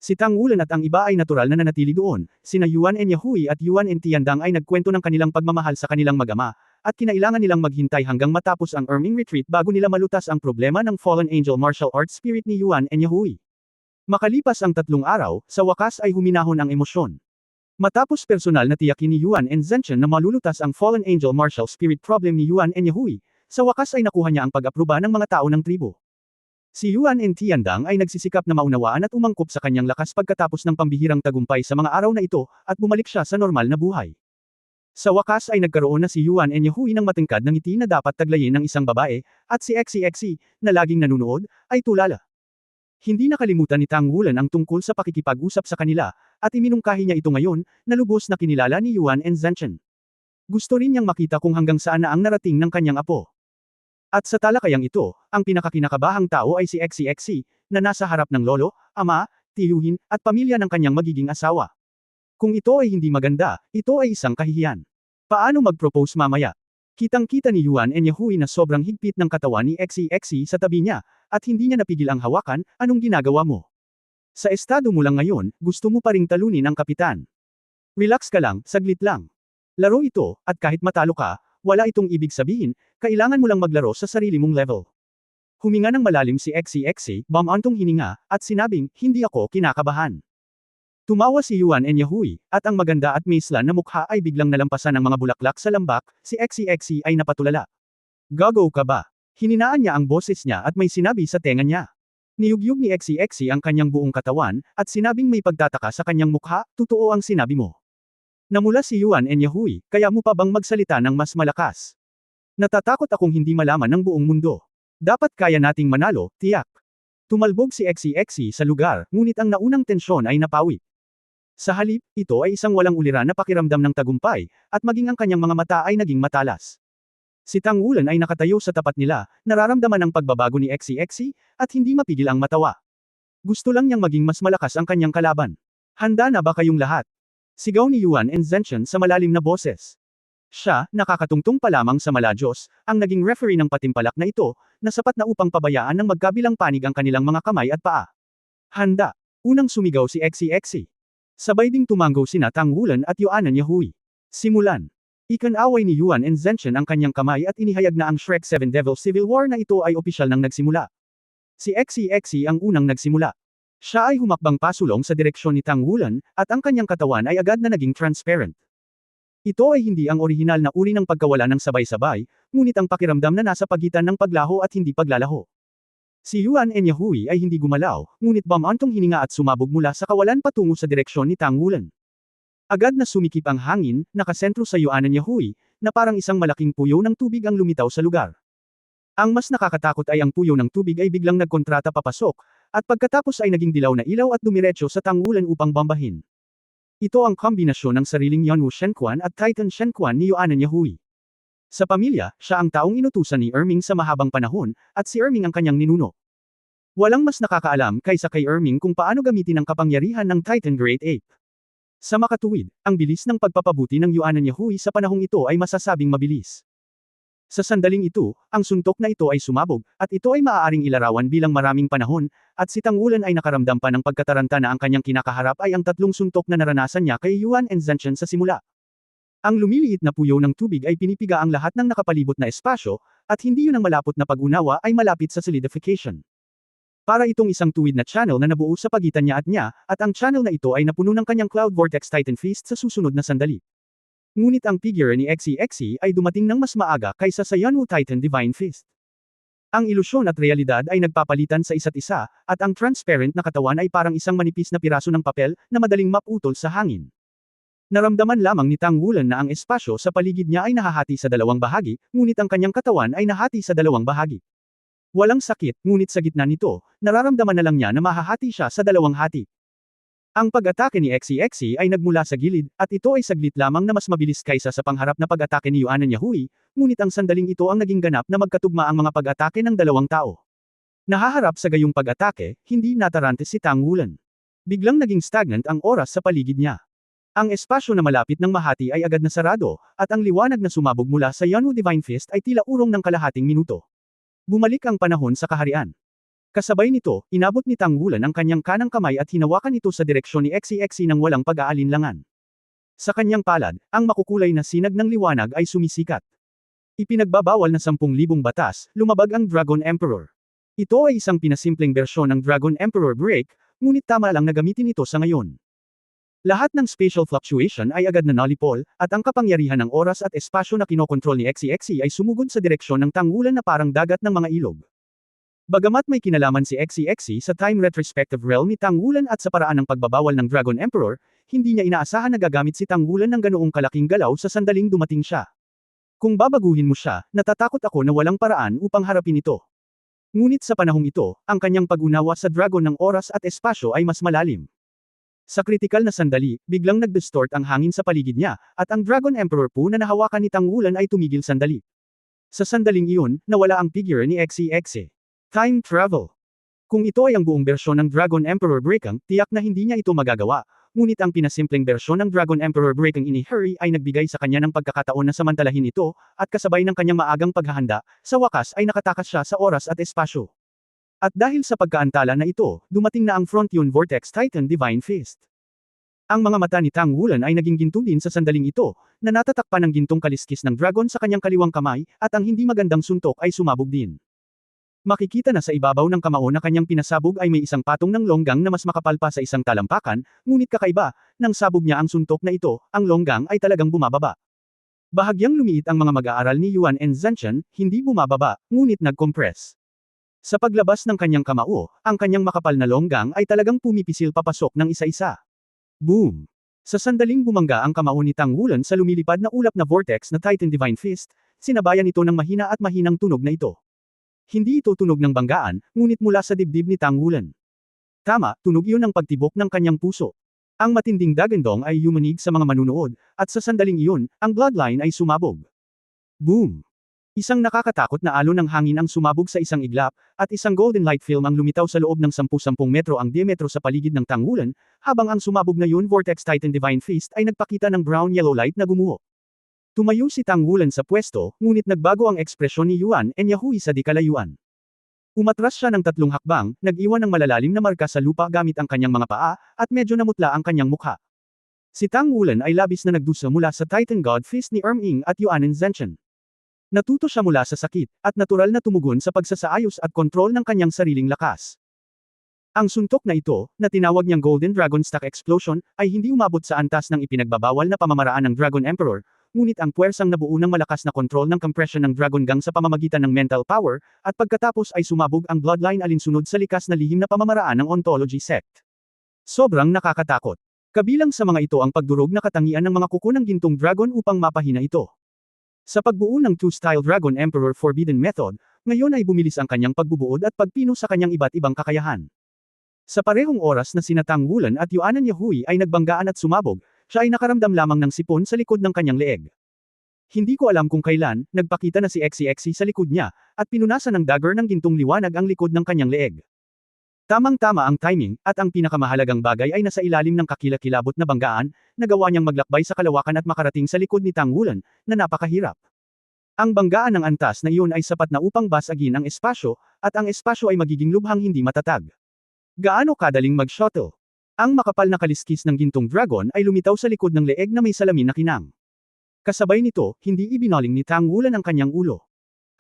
Si Tang Wulan at ang iba ay natural na nanatili doon, sina Yuan Enyahui at Yuan Tiandang ay nagkwento ng kanilang pagmamahal sa kanilang mag-ama, at kinailangan nilang maghintay hanggang matapos ang Erming retreat bago nila malutas ang problema ng fallen angel martial arts spirit ni Yuan Enyahui. Makalipas ang 3 araw, sa wakas ay huminahon ang emosyon. Matapos personal na tiyakin ni Yuan and Zenshin na malulutas ang fallen angel martial spirit problem ni Yuan Enyahui, sa wakas ay nakuha niya ang pag-aproba ng mga tao ng tribo. Si Yuan and Tiandang ay nagsisikap na maunawaan at umangkop sa kanyang lakas pagkatapos ng pambihirang tagumpay sa mga araw na ito, at bumalik siya sa normal na buhay. Sa wakas ay nagkaroon na si Yuan Enyahui ng matingkad na ngiti na dapat taglayin ng isang babae, at si XCXC, na laging nanunood, ay tulala. Hindi nakalimutan ni Tang Wulan ang tungkol sa pakikipag-usap sa kanila, at iminungkahi niya ito ngayon, na lubos na kinilala ni Yuan and Zenshin. Gusto rin niyang makita kung hanggang saan na ang narating ng kanyang apo. At sa talakayang ito, ang pinakakinakabahang tao ay si XCXC, na nasa harap ng lolo, ama, tiyuhin, at pamilya ng kanyang magiging asawa. Kung ito ay hindi maganda, ito ay isang kahihiyan. Paano mag-propose mamaya? Kitang-kita ni Yuan Enyahui na sobrang higpit ng katawan ni XCXC sa tabi niya, at hindi niya napigil ang hawakan, anong ginagawa mo? Sa estado mo lang ngayon, gusto mo pa ring talunin ang kapitan. Relax ka lang, saglit lang. Laro ito, at kahit matalo ka, wala itong ibig sabihin, kailangan mo lang maglaro sa sarili mong level. Huminga ng malalim si XCXC, bumantong hininga, at sinabing, hindi ako kinakabahan. Tumawa si Yuan Enyahui, at ang maganda at maislan na mukha ay biglang nalampasan ng mga bulaklak sa lambak, si XCXC ay napatulala. Gago ka ba? Hininaan niya ang boses niya at may sinabi sa tenga niya. Niyugyug ni XCXC ang kanyang buong katawan, at sinabing may pagtataka sa kanyang mukha, totoo ang sinabi mo. Namula si Yuan Enyahui, kaya mo pa bang magsalita ng mas malakas? Natatakot akong hindi malaman ng buong mundo. Dapat kaya nating manalo, tiyak. Tumalbog si XCXC sa lugar, ngunit ang naunang tensyon ay napawi. Sa halip, ito ay isang walang uliran na pakiramdam ng tagumpay, at maging ang kanyang mga mata ay naging matalas. Si Tang Wulan ay nakatayo sa tapat nila, nararamdaman ang pagbabago ni XCXC, at hindi mapigil ang matawa. Gusto lang niyang maging mas malakas ang kanyang kalaban. Handa na ba kayong lahat? Sigaw ni Yuan and Zenshan sa malalim na boses. Siya, nakakatungtong pa lamang sa maladyos, ang naging referee ng patimpalak na ito, na sapat na upang pabayaan ng magkabilang panig ang kanilang mga kamay at paa. Handa. Unang sumigaw si XCXC. Sabay ding tumanggaw sina Tang Wulan at Yuan Yahui. Simulan. Ikan-away ni Yuan and Zenshan ang kanyang kamay at inihayag na ang Shrek 7 Devil Civil War na ito ay opisyal nang nagsimula. Si XCXC ang unang nagsimula. Siya ay humakbang pasulong sa direksyon ni Tang Wulan, at ang kanyang katawan ay agad na naging transparent. Ito ay hindi ang orihinal na uri ng pagkawala ng sabay-sabay, ngunit ang pakiramdam na nasa pagitan ng paglaho at hindi paglalaho. Si Yuan Yahui ay hindi gumalaw, ngunit bumantong hininga at sumabog mula sa kawalan patungo sa direksyon ni Tang Wulan. Agad na sumikip ang hangin, nakasentro sa Yuan Yahui, na parang isang malaking puyo ng tubig ang lumitaw sa lugar. Ang mas nakakatakot ay ang puyo ng tubig ay biglang nagkontrata papasok, at pagkatapos ay naging dilaw na ilaw at dumiretso sa Tang Wulan upang bambahin. Ito ang kombinasyon ng sariling Yunwu Shenquan at Titan Shenquan ni Yuan Yahui. Sa pamilya, siya ang taong inutusan ni Erming sa mahabang panahon, at si Erming ang kanyang ninuno. Walang mas nakakaalam kaysa kay Erming kung paano gamitin ang kapangyarihan ng Titan Great Ape. Sa makatuwid, ang bilis ng pagpapabuti ng Yuan Yahui sa panahong ito ay masasabing mabilis. Sa sandaling ito, ang suntok na ito ay sumabog, at ito ay maaaring ilarawan bilang maraming panahon, at si Tang Wulan ay nakaramdam pa ng pagkataranta na ang kanyang kinakaharap ay ang tatlong suntok na naranasan niya kay Yuan and Zenshan sa simula. Ang lumiliit na puyo ng tubig ay pinipiga ang lahat ng nakapalibot na espasyo, at hindi yun ang malapot na pag-unawa ay malapit sa solidification. Para itong isang tuwid na channel na nabuo sa pagitan niya, at ang channel na ito ay napuno ng kanyang Cloud Vortex Titan Fist sa susunod na sandali. Ngunit ang figure ni XCXC ay dumating ng mas maaga kaysa sa Yunwu Titan Divine Fist. Ang ilusyon at realidad ay nagpapalitan sa isa't isa, at ang transparent na katawan ay parang isang manipis na piraso ng papel na madaling maputol sa hangin. Naramdaman lamang ni Tang Wulan na ang espasyo sa paligid niya ay nahahati sa dalawang bahagi, ngunit ang kanyang katawan ay nahati sa dalawang bahagi. Walang sakit, ngunit sa gitna nito, nararamdaman na lang niya na mahahati siya sa dalawang hati. Ang pag-atake ni XCXC ay nagmula sa gilid, at ito ay saglit lamang na mas mabilis kaysa sa pangharap na pag-atake ni Yuan Yahui, ngunit ang sandaling ito ang naging ganap na magkatugma ang mga pag-atake ng dalawang tao. Nahaharap sa gayong pag-atake, hindi natarante si Tang Wulan. Biglang naging stagnant ang oras sa paligid niya. Ang espasyo na malapit ng mahati ay agad na sarado, at ang liwanag na sumabog mula sa Yunwu Divine Fist ay tila urong ng kalahating minuto. Bumalik ang panahon sa kaharian. Kasabay nito, inabot ni Tang Wulan ang kanyang kanang kamay at hinawakan ito sa direksyon ni XCXC nang walang pag-aalinlangan. Sa kanyang palad, ang makukulay na sinag ng liwanag ay sumisikat. Ipinagbabawal na 10,000 batas, lumabag ang Dragon Emperor. Ito ay isang pinasimpleng bersyon ng Dragon Emperor Break, ngunit tama lang na gamitin ito sa ngayon. Lahat ng spatial fluctuation ay agad na nullipol, at ang kapangyarihan ng oras at espasyo na kinokontrol ni XCXC ay sumugod sa direksyon ng Tang Wulan na parang dagat ng mga ilog. Bagamat may kinalaman si XCXC sa time retrospective realm ni Tang Wulan at sa paraan ng pagbabawal ng Dragon Emperor, hindi niya inaasahan na gagamit si Tang Wulan ng ganoong kalaking galaw sa sandaling dumating siya. Kung babaguhin mo siya, natatakot ako na walang paraan upang harapin ito. Ngunit sa panahong ito, ang kanyang pag-unawa sa dragon ng oras at espasyo ay mas malalim. Sa kritikal na sandali, biglang nag-distort ang hangin sa paligid niya, at ang Dragon Emperor po na nahawakan ni Tang Wulan ay tumigil sandali. Sa sandaling iyon, nawala ang figure ni XCXC. Time travel. Kung ito ay ang buong bersyon ng Dragon Emperor Breakang, tiyak na hindi niya ito magagawa, ngunit ang pinasimpleng bersyon ng Dragon Emperor Breakang ini-hurry ay nagbigay sa kanya ng pagkakataon na samantalahin ito, at kasabay ng kanyang maagang paghahanda, sa wakas ay nakatakas siya sa oras at espasyo. At dahil sa pagkaantala na ito, dumating na ang Front Yun Vortex Titan Divine Fist. Ang mga mata ni Tang Wulan ay naging ginto din sa sandaling ito, na natatakpan ng gintong kaliskis ng dragon sa kanyang kaliwang kamay, at ang hindi magandang suntok ay sumabog din. Makikita na sa ibabaw ng kamao na kanyang pinasabog ay may isang patong ng longgang na mas makapal pa sa isang talampakan, ngunit kakaiba, nang sabog niya ang suntok na ito, ang longgang ay talagang bumababa. Bahagyang lumiit ang mga mag-aaral ni Yuan and Zenshan, hindi bumababa, ngunit nag-compress. Sa paglabas ng kanyang kamao, ang kanyang makapal na longgang ay talagang pumipisil papasok ng isa-isa. Boom! Sa sandaling bumangga ang kamao ni Tang Wulan sa lumilipad na ulap na vortex na Titan Divine Fist, sinabayan ito ng mahina at mahinang tunog na ito. Hindi ito tunog ng banggaan, ngunit mula sa dibdib ni Tang Wulan. Tama, tunog iyon ng pagtibok ng kanyang puso. Ang matinding dagandong ay yumanig sa mga manunood, at sa sandaling iyon, ang bloodline ay sumabog. Boom! Isang nakakatakot na alon ng hangin ang sumabog sa isang iglap, at isang golden light film ang lumitaw sa loob ng 10-10 metro ang diametro sa paligid ng tanghulan, habang ang sumabog na yun Vortex Titan Divine Fist ay nagpakita ng brown-yellow light na gumuho. Tumayo si Tanghulan sa pwesto, ngunit nagbago ang ekspresyon ni Yuan and Yahui sa di kalayuan. Umatras siya ng 3 hakbang, nag-iwan ng malalalim na marka sa lupa gamit ang kanyang mga paa, at medyo namutla ang kanyang mukha. Si Tanghulan ay labis na nagdusa mula sa Titan God Fist ni Erming at Yuanen Zenshin. Natuto siya mula sa sakit, at natural na tumugon sa pagsasaayos at kontrol ng kanyang sariling lakas. Ang suntok na ito, na tinawag niyang Golden Dragon Stack Explosion, ay hindi umabot sa antas ng ipinagbabawal na pamamaraan ng Dragon Emperor, ngunit ang puwersang nabuo ng malakas na kontrol ng compression ng Dragon Gang sa pamamagitan ng mental power, at pagkatapos ay sumabog ang bloodline alinsunod sa likas na lihim na pamamaraan ng Ontology Sect. Sobrang nakakatakot. Kabilang sa mga ito ang pagdurog na katangian ng mga kuko ng gintong dragon upang mapahina ito. Sa pagbuo ng Two-Style Dragon Emperor Forbidden Method, ngayon ay bumilis ang kanyang pagbubuod at pagpino sa kanyang iba't ibang kakayahan. Sa parehong oras na sina Tanghulan at Yuanen Yahui ay nagbanggaan at sumabog, siya ay nakaramdam lamang ng sipon sa likod ng kanyang leeg. Hindi ko alam kung kailan, nagpakita na si XCXC sa likod niya, at pinunasan ng dagger ng gintong liwanag ang likod ng kanyang leeg. Tamang-tama ang timing, at ang pinakamahalagang bagay ay nasa ilalim ng kakilakilabot na banggaan, nagawa niyang maglakbay sa kalawakan at makarating sa likod ni Tanghulan, na napakahirap. Ang banggaan ng antas na iyon ay sapat na upang basagin ang espasyo, at ang espasyo ay magiging lubhang hindi matatag. Gaano kadaling mag-shuttle? Ang makapal na kaliskis ng gintong dragon ay lumitaw sa likod ng leeg na may salamin na kinang. Kasabay nito, hindi ibinaling ni Tanghulan ang kanyang ulo.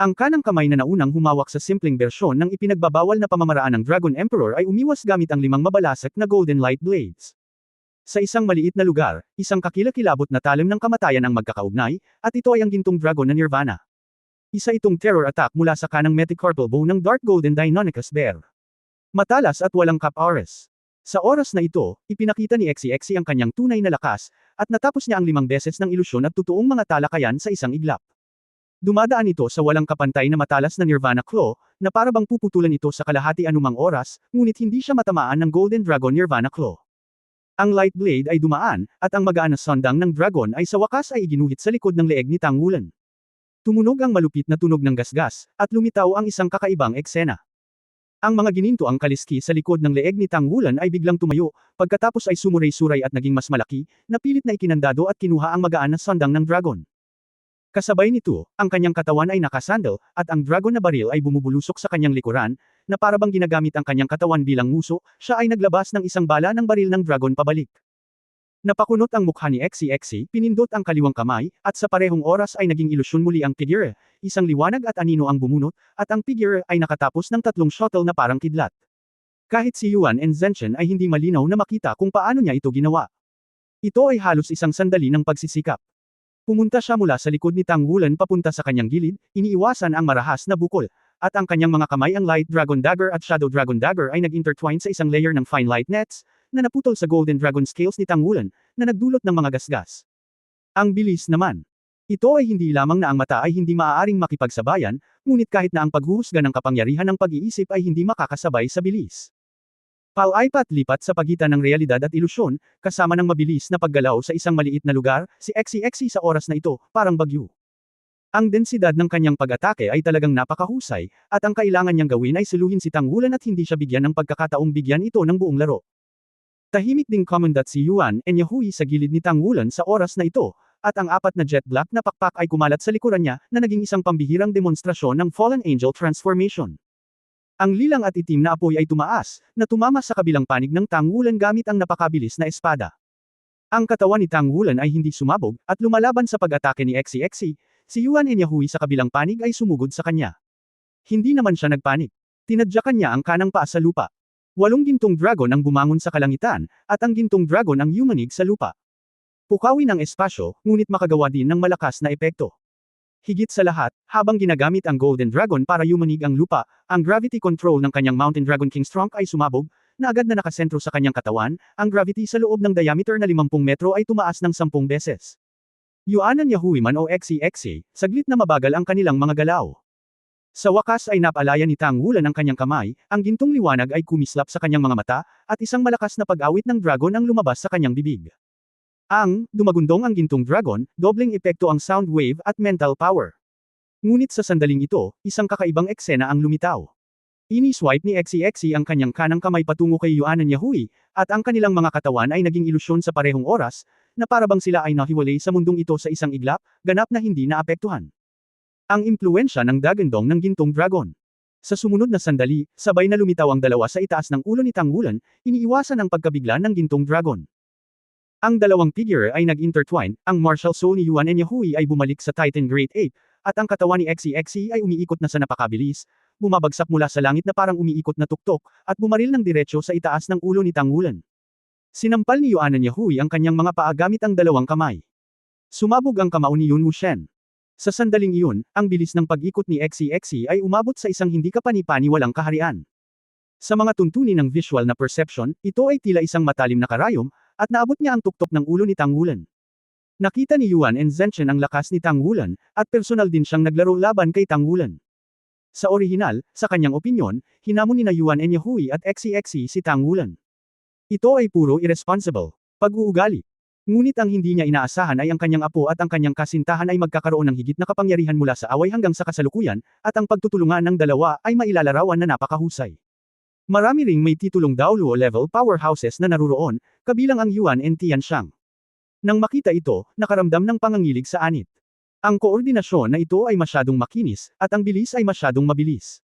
Ang kanang kamay na naunang humawak sa simpleng bersyon ng ipinagbabawal na pamamaraan ng Dragon Emperor ay umiwas gamit ang 5 mabalasak na Golden Light Blades. Sa isang maliit na lugar, isang kakilakilabot na talim ng kamatayan ang magkakaugnay, at ito ay ang gintong dragon na Nirvana. Isa itong terror attack mula sa kanang metacarpal bow ng Dark Golden Deinonychus Bear. Matalas at walang cap-oras. Sa oras na ito, ipinakita ni XCXC ang kanyang tunay na lakas, at natapos niya ang 5 beses ng ilusyon at totoong mga talakayan sa isang iglap. Dumadaan ito sa walang kapantay na matalas na Nirvana Claw, na parabang puputulan ito sa kalahati anumang oras, ngunit hindi siya matamaan ng Golden Dragon Nirvana Claw. Ang light blade ay dumaan, at ang magaan na sundang ng dragon ay sa wakas ay iginuhit sa likod ng leeg ni Tanghulan. Tumunog ang malupit na tunog ng gasgas, at lumitaw ang isang kakaibang eksena. Ang mga gininto ang kaliski sa likod ng leeg ni Tanghulan ay biglang tumayo, pagkatapos ay sumuray-suray at naging mas malaki, na pilit na ikinandado at kinuha ang magaan na sundang ng dragon. Kasabay nito, ang kanyang katawan ay nakasandal, at ang dragon na baril ay bumubulusok sa kanyang likuran, na parabang ginagamit ang kanyang katawan bilang nguso, siya ay naglabas ng isang bala ng baril ng dragon pabalik. Napakunot ang mukha ni XCXC, pinindot ang kaliwang kamay, at sa parehong oras ay naging ilusyon muli ang figure, isang liwanag at anino ang bumunot, at ang figure ay nakatapos ng 3 shuttle na parang kidlat. Kahit si Yuan and Zenshin ay hindi malinaw na makita kung paano niya ito ginawa. Ito ay halos isang sandali ng pagsisikap. Pumunta siya mula sa likod ni Tanghulan papunta sa kanyang gilid, iniiwasan ang marahas na bukol, at ang kanyang mga kamay ang Light Dragon Dagger at Shadow Dragon Dagger ay nag-intertwine sa isang layer ng fine light nets, na naputol sa Golden Dragon Scales ni Tanghulan, na nagdulot ng mga gasgas. Ang bilis naman. Ito ay hindi lamang na ang mata ay hindi maaaring makipagsabayan, ngunit kahit na ang paghuhusga ng kapangyarihan ng pag-iisip ay hindi makakasabay sa bilis. Paulipat-lipat sa pagitan ng realidad at ilusyon, kasama ng mabilis na paggalaw sa isang maliit na lugar, si XCXC sa oras na ito, parang bagyo. Ang densidad ng kanyang pag-atake ay talagang napakahusay, at ang kailangan niyang gawin ay suluhin si Tanghulan at hindi siya bigyan ng pagkakataong bigyan ito ng buong laro. Tahimik ding commandant si Yuan and Yahui sa gilid ni Tanghulan sa oras na ito, at ang 4 na jet black na pakpak ay kumalat sa likuran niya, na naging isang pambihirang demonstrasyon ng Fallen Angel Transformation. Ang lilang at itim na apoy ay tumaas, na tumama sa kabilang panig ng Tanghulan gamit ang napakabilis na espada. Ang katawan ni Tanghulan ay hindi sumabog, at lumalaban sa pag-atake ni XCXC, si Yuan and Yahui sa kabilang panig ay sumugod sa kanya. Hindi naman siya nagpanik. Tinadyakan niya ang kanang paa sa lupa. 8 gintong dragon ang bumangon sa kalangitan, at ang gintong dragon ang yumanig sa lupa. Pukawin ang espasyo, ngunit makagawa din ng malakas na epekto. Higit sa lahat, habang ginagamit ang Golden Dragon para yumanig ang lupa, ang gravity control ng kanyang Mountain Dragon King's trunk ay sumabog, na agad na nakasentro sa kanyang katawan, ang gravity sa loob ng diameter na 50 metro ay tumaas ng 10 beses. Yuanan Yahui man o XCXC, saglit na mabagal ang kanilang mga galaw. Sa wakas ay napalaya ni Tang Wulan ang kanyang kamay, ang gintong liwanag ay kumislap sa kanyang mga mata, at isang malakas na pag-awit ng dragon ang lumabas sa kanyang bibig. Dumagundong ang gintong dragon, dobleng epekto ang sound wave at mental power. Ngunit sa sandaling ito, isang kakaibang eksena ang lumitaw. Ini-swipe ni XCXC ang kanyang kanang kamay patungo kay Yuan Yahui, at ang kanilang mga katawan ay naging ilusyon sa parehong oras, na parabang sila ay nahiwalay sa mundong ito sa isang iglap, ganap na hindi naapektuhan. Ang impluwensya ng dagandong ng gintong dragon. Sa sumunod na sandali, sabay na lumitaw ang dalawa sa itaas ng ulo ni Tang Wulan, iniiwasan ang pagkabigla ng gintong dragon. Ang dalawang figure ay nag-intertwine, ang martial soul ni Yuan Yahui ay bumalik sa Titan Great Ape, at ang katawan ni XCXC ay umiikot na sa napakabilis, bumabagsak mula sa langit na parang umiikot na tuktok, at bumaril ng diretsyo sa itaas ng ulo ni Tang Wulan. Sinampal ni Yuan Yahui ang kanyang mga paa gamit ang dalawang kamay. Sumabog ang kamao ni Yun Wuchen. Sa sandaling iyon, ang bilis ng pag-ikot ni XCXC ay umabot sa isang hindi kapani-paniwalang kaharian. Sa mga tuntunin ng visual na perception, ito ay tila isang matalim na karayom, at naabot niya ang tuktok ng ulo ni Tang Wulan. Nakita ni Yuan Zhenchen ang lakas ni Tang Wulan, at personal din siyang naglaro laban kay Tang Wulan. Sa orihinal, sa kanyang opinyon, hinamon ni na Yuan Yahui at XCXC si Tang Wulan. Ito ay puro irresponsible pag-uugali. Ngunit ang hindi niya inaasahan ay ang kanyang apo at ang kanyang kasintahan ay magkakaroon ng higit na kapangyarihan mula sa away hanggang sa kasalukuyan, at ang pagtutulungan ng dalawa ay mailalarawan na napakahusay. Marami ring may titulong Daoluo level powerhouses na naruroon, kabilang ang Yuan Tianxiang. Nang makita ito, nakaramdam ng pangangilig sa anit. Ang koordinasyon na ito ay masyadong makinis, at ang bilis ay masyadong mabilis.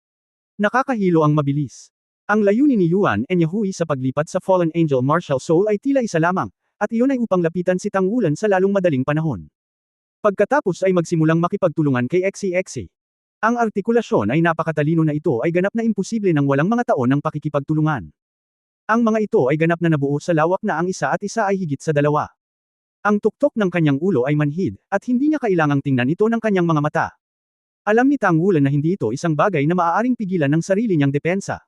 Nakakahilo ang mabilis. Ang layunin ni Yuan Yahui sa paglipat sa Fallen Angel Martial Soul ay tila isa lamang, at iyon ay upang lapitan si Tang Wulan sa lalong madaling panahon. Pagkatapos ay magsimulang makipagtulungan kay XCXC. Ang artikulasyon ay napakatalino na ito ay ganap na imposible ng walang mga taon ng pakikipagtulungan. Ang mga ito ay ganap na nabuo sa lawak na ang isa at isa ay higit sa dalawa. Ang tuktok ng kanyang ulo ay manhid, at hindi niya kailangang tingnan ito ng kanyang mga mata. Alam ni Tang Wulan na hindi ito isang bagay na maaaring pigilan ng sarili niyang depensa.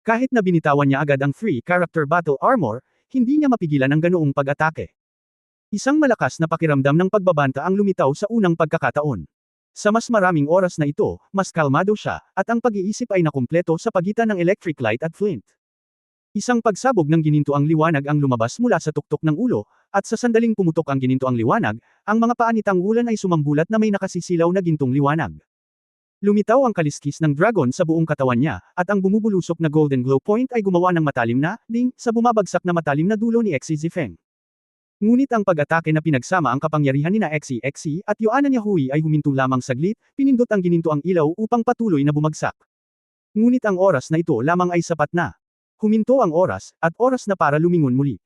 Kahit na binitawan niya agad ang free character battle armor, hindi niya mapigilan ang ganoong pag-atake. Isang malakas na pakiramdam ng pagbabanta ang lumitaw sa unang pagkakataon. Sa mas maraming oras na ito, mas kalmado siya, at ang pag-iisip ay nakumpleto sa pagitan ng electric light at flint. Isang pagsabog ng ginintoang liwanag ang lumabas mula sa tuktok ng ulo, at sa sandaling pumutok ang ginintoang liwanag, ang mga paa ni Tang Wulan ay sumambulat na may nakasisilaw na gintong liwanag. Lumitaw ang kaliskis ng dragon sa buong katawan niya, at ang bumubulusok na golden glow point ay gumawa ng matalim na ding sa bumabagsak na matalim na dulo ni Xi Zifeng. Ngunit ang pag-atake na pinagsama ang kapangyarihan ni na XCXC at Yuan Yahui ay huminto lamang saglit, pinindot ang ginintoang ilaw upang patuloy na bumagsak. Ngunit ang oras na ito lamang ay sapat na. Huminto ang oras, at oras na para lumingon muli.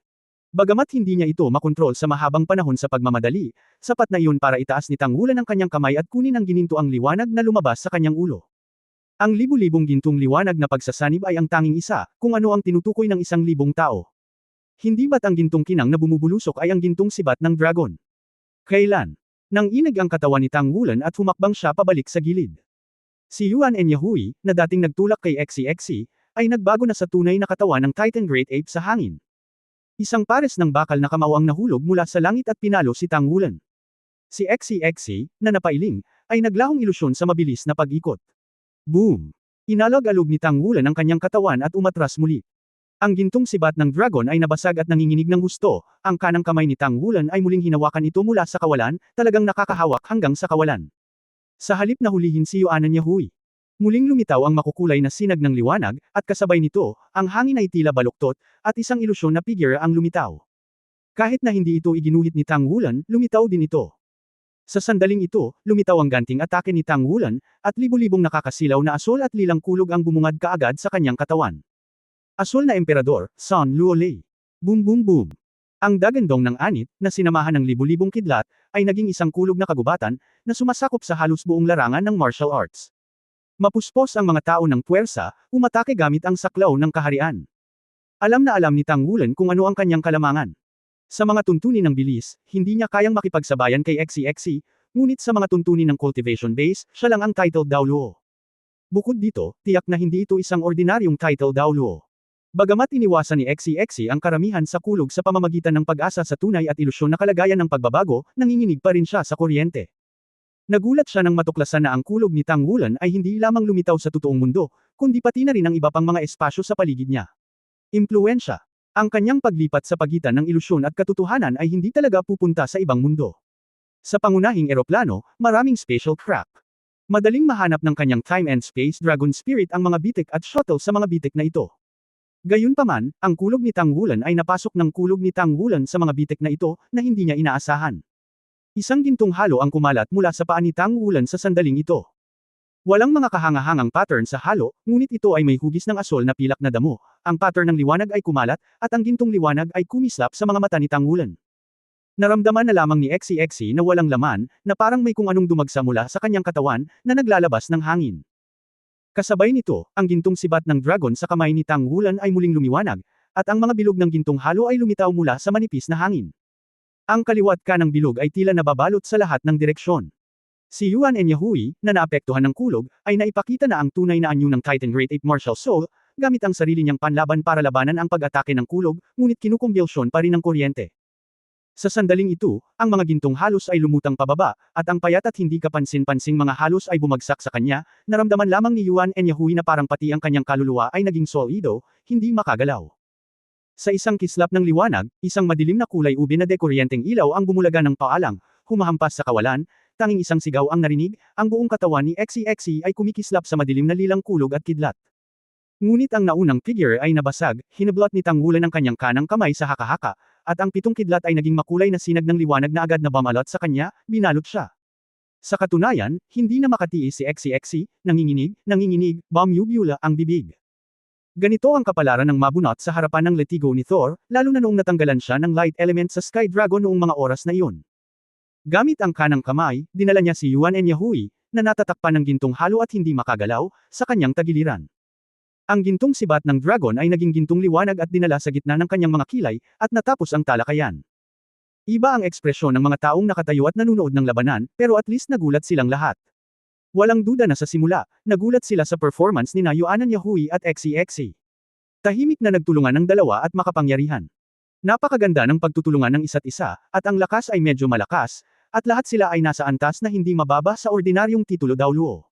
Bagamat hindi niya ito makontrol sa mahabang panahon sa pagmamadali, sapat na iyon para itaas ni Tang Wulan ang kanyang kamay at kunin ang ginintoang liwanag na lumabas sa kanyang ulo. Ang libu-libong gintong liwanag na pagsasanib ay ang tanging isa, kung ano ang tinutukoy ng 1,000 tao. Hindi ba't ang gintong kinang na bumubulusok ay ang gintong sibat ng dragon? Kailan? Nang inig ang katawan ni Tang Wulan at humakbang siya pabalik sa gilid. Si Yuan Yahui, na dating nagtulak kay XCXC, ay nagbago na sa tunay na katawan ng Titan Great Ape sa hangin. Isang pares ng bakal na kamao ang nahulog mula sa langit at pinalo si Tang Wulan. Si XCXC, na napailing, ay naglahong ilusyon sa mabilis na pag-ikot. Boom! Inalog-alog ni Tang Wulan ang kanyang katawan at umatras muli. Ang gintong sibat ng dragon ay nabasag at nanginginig ng husto, ang kanang kamay ni Tang Wulan ay muling hinawakan ito mula sa kawalan, talagang nakakahawak hanggang sa kawalan. Sa halip na hulihin si Yuan Yahui. Muling lumitaw ang makukulay na sinag ng liwanag, at kasabay nito, ang hangin ay tila baluktot, at isang ilusyon na figure ang lumitaw. Kahit na hindi ito iginuhit ni Tang Wulan, lumitaw din ito. Sa sandaling ito, lumitaw ang ganting atake ni Tang Wulan, at libu-libong nakakasilaw na asol at lilang kulog ang bumungad kaagad sa kanyang katawan. Asol na emperador, Sun Luolei. Boom boom boom. Ang dagandong ng anit, na sinamahan ng libu-libong kidlat, ay naging isang kulog na kagubatan, na sumasakop sa halos buong larangan ng martial arts. Mapuspos ang mga tao ng puwersa, umatake gamit ang saklaw ng kaharian. Alam na alam ni Tang Wulan kung ano ang kanyang kalamangan. Sa mga tuntunin ng bilis, hindi niya kayang makipagsabayan kay XCXC, ngunit sa mga tuntunin ng cultivation base, siya lang ang titled Daoluo. Bukod dito, tiyak na hindi ito isang ordinaryong titled Daoluo. Bagamat iniwasan ni XCXC ang karamihan sa kulog sa pamamagitan ng pag-asa sa tunay at ilusyon na kalagayan ng pagbabago, nanginginig pa rin siya sa kuryente. Nagulat siya nang matuklasan na ang kulog ni Tang Wulan ay hindi lamang lumitaw sa totoong mundo, kundi pati na rin ang iba pang mga espasyo sa paligid niya. Impluwensya. Ang kanyang paglipat sa pagitan ng ilusyon at katotohanan ay hindi talaga pupunta sa ibang mundo. Sa pangunahing eroplano, maraming spatial crack. Madaling mahanap ng kanyang time and space dragon spirit ang mga bitik at shuttle sa mga bitik na ito. Gayunpaman, ang kulog ni Tang Wulan ay napasok ng kulog ni Tang Wulan sa mga bitik na ito na hindi niya inaasahan. Isang gintong halo ang kumalat mula sa paa ni Tang Wulan sa sandaling ito. Walang mga kahangahangang pattern sa halo, ngunit ito ay may hugis ng asol na pilak na damo. Ang pattern ng liwanag ay kumalat, at ang gintong liwanag ay kumislap sa mga mata ni Tang Wulan. Naramdaman na lamang ni XCXC na walang laman, na parang may kung anong dumagsa mula sa kanyang katawan, na naglalabas ng hangin. Kasabay nito, ang gintong sibat ng dragon sa kamay ni Tang Wulan ay muling lumiwanag, at ang mga bilog ng gintong halo ay lumitaw mula sa manipis na hangin. Ang kaliwat kanang bilog ay tila nababalot sa lahat ng direksyon. Si Yuan Enyahui, na naapektuhan ng kulog, ay naipakita na ang tunay na anyo ng Titan Great Ape Martial Soul, gamit ang sarili niyang panlaban para labanan ang pag-atake ng kulog, ngunit kinukumbulsyon pa rin ng kuryente. Sa sandaling ito, ang mga gintong halos ay lumutang pababa, at ang payat at hindi kapansin-pansing mga halos ay bumagsak sa kanya, naramdaman lamang ni Yuan Enyahui na parang pati ang kanyang kaluluwa ay naging solido, hindi makagalaw. Sa isang kislap ng liwanag, isang madilim na kulay ube na dekuryenteng ilaw ang bumulaga ng paalang, humahampas sa kawalan, tanging isang sigaw ang narinig, ang buong katawan ni XCXC ay kumikislap sa madilim na lilang kulog at kidlat. Ngunit ang naunang figure ay nabasag, hinablot ni Tang Wulan ang kanyang kanang kamay sa haka-haka, at ang pitong kidlat ay naging makulay na sinag ng liwanag na agad na bumalot sa kanya, binalot siya. Sa katunayan, hindi na makatiis si XCXC, nanginginig, bumubula ang bibig. Ganito ang kapalaran ng mabunot sa harapan ng letigo ni Thor, lalo na noong natanggalan siya ng light element sa Sky Dragon noong mga oras na iyon. Gamit ang kanang kamay, dinala niya si Yuan Enyahui, na natatakpan ng gintong halo at hindi makagalaw, sa kanyang tagiliran. Ang gintong sibat ng dragon ay naging gintong liwanag at dinala sa gitna ng kanyang mga kilay, at natapos ang talakayan. Iba ang ekspresyon ng mga taong nakatayo at nanunood ng labanan, pero at least nagulat silang lahat. Walang duda na sa simula, nagulat sila sa performance ni Yuan Enyahui at XCXC. Tahimik na nagtulungan ng dalawa at makapangyarihan. Napakaganda ng pagtutulungan ng isa't isa, at ang lakas ay medyo malakas, at lahat sila ay nasa antas na hindi mababa sa ordinaryong titulo Daoluo.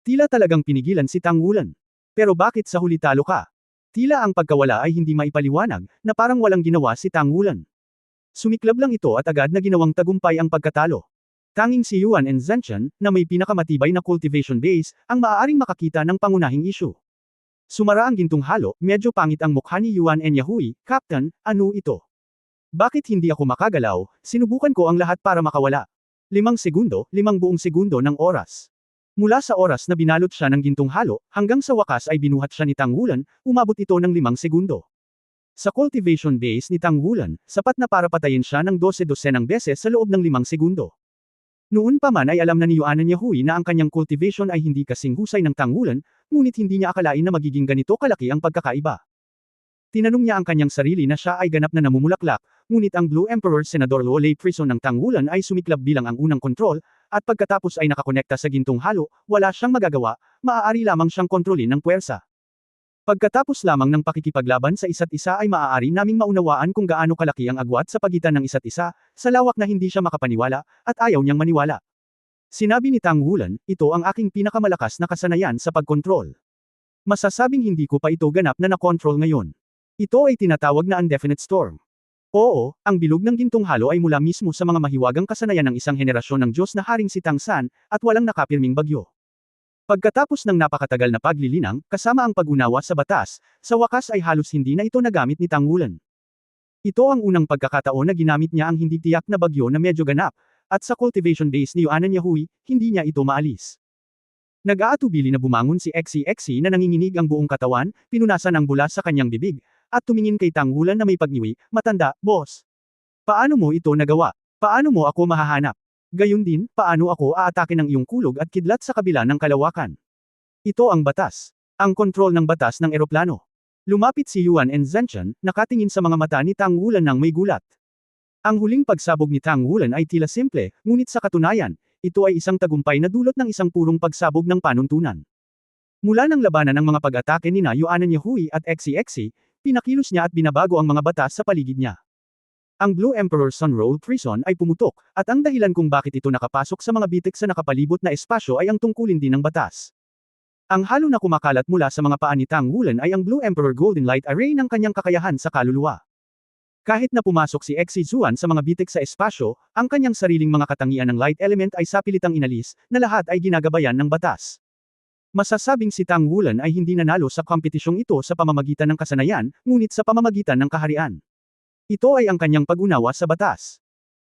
Tila talagang pinigilan si Tang Wulan. Pero bakit sa huli talo ka? Tila ang pagkawala ay hindi maipaliwanag, na parang walang ginawa si Tang Wulan. Sumiklab lang ito at agad na ginawang tagumpay ang pagkatalo. Tanging si Yuan and Zhenchen, na may pinakamatibay na cultivation base, ang maaaring makakita ng pangunahing issue. Sumara ang gintong halo, medyo pangit ang mukha ni Yuan Enyahui, Captain, ano ito? Bakit hindi ako makagalaw? Sinubukan ko ang lahat para makawala. 5 segundo, 5 buong segundo ng oras. Mula sa oras na binalot siya ng gintong halo, hanggang sa wakas ay binuhat siya ni Tang Wulan, umabot ito ng 5 segundo. Sa cultivation base ni Tang Wulan, sapat na para patayin siya ng 12-dosenang beses sa loob ng 5 segundo. Noon pa man ay alam na ni Yuan Enyahui na ang kanyang cultivation ay hindi kasing husay ng Tang Wulan, ngunit hindi niya akalain na magiging ganito kalaki ang pagkakaiba. Tinanong niya ang kanyang sarili na siya ay ganap na namumulaklak, ngunit ang Blue Emperor Senador Luo Lei Prison ng Tang Wulan ay sumiklab bilang ang unang kontrol, at pagkatapos ay nakakonekta sa gintong halo, wala siyang magagawa, maaari lamang siyang kontrolin ng puwersa. Pagkatapos lamang ng pakikipaglaban sa isa't isa ay maaari naming maunawaan kung gaano kalaki ang agwat sa pagitan ng isa't isa, sa lawak na hindi siya makapaniwala, at ayaw niyang maniwala. Sinabi ni Tang Wulan, ito ang aking pinakamalakas na kasanayan sa pagkontrol. Masasabing hindi ko pa ito ganap na nakontrol ngayon. Ito ay tinatawag na undefinite storm. Oo, ang bilog ng gintong halo ay mula mismo sa mga mahiwagang kasanayan ng isang henerasyon ng Diyos na Haring si Tang San, at walang nakapirming bagyo. Pagkatapos ng napakatagal na paglilinang, kasama ang pag-unawa sa batas, sa wakas ay halos hindi na ito nagamit ni Tang Wulan. Ito ang unang pagkakataon na ginamit niya ang hindi tiyak na bagyo na medyo ganap, at sa cultivation base ni Yuan Enyahui, hindi niya ito maalis. Nag-aatubili na bumangon si XCXC na nanginginig ang buong katawan, pinunasan ang bula sa kanyang bibig, at tumingin kay Tang Wulan na may pagniwi, matanda, boss. Paano mo ito nagawa? Paano mo ako mahahanap? Gayon din, paano ako aatake ng iyong kulog at kidlat sa kabila ng kalawakan? Ito ang batas. Ang kontrol ng batas ng eroplano. Lumapit si Yuan and Zhenchen, nakatingin sa mga mata ni Tang Wulan nang may gulat. Ang huling pagsabog ni Tang Wulan ay tila simple, ngunit sa katunayan, ito ay isang tagumpay na dulot ng isang purong pagsabog ng panuntunan. Mula ng labanan ng mga pag-atake ni Yuan Enyahui at XCXC, pinakilos niya at binabago ang mga batas sa paligid niya. Ang Blue Emperor Sunroll Prison ay pumutok, at ang dahilan kung bakit ito nakapasok sa mga bitik sa nakapalibot na espasyo ay ang tungkulin din ng batas. Ang halo na kumakalat mula sa mga paa ni Tang Wulan ay ang Blue Emperor Golden Light Array ng kanyang kakayahan sa kaluluwa. Kahit na pumasok si Xi Zuan sa mga bitik sa espasyo, ang kanyang sariling mga katangian ng light element ay sapilitang inalis, na lahat ay ginagabayan ng batas. Masasabing si Tang Wulan ay hindi nanalo sa kompetisyong ito sa pamamagitan ng kasanayan, ngunit sa pamamagitan ng kaharian. Ito ay ang kanyang pag-unawa sa batas.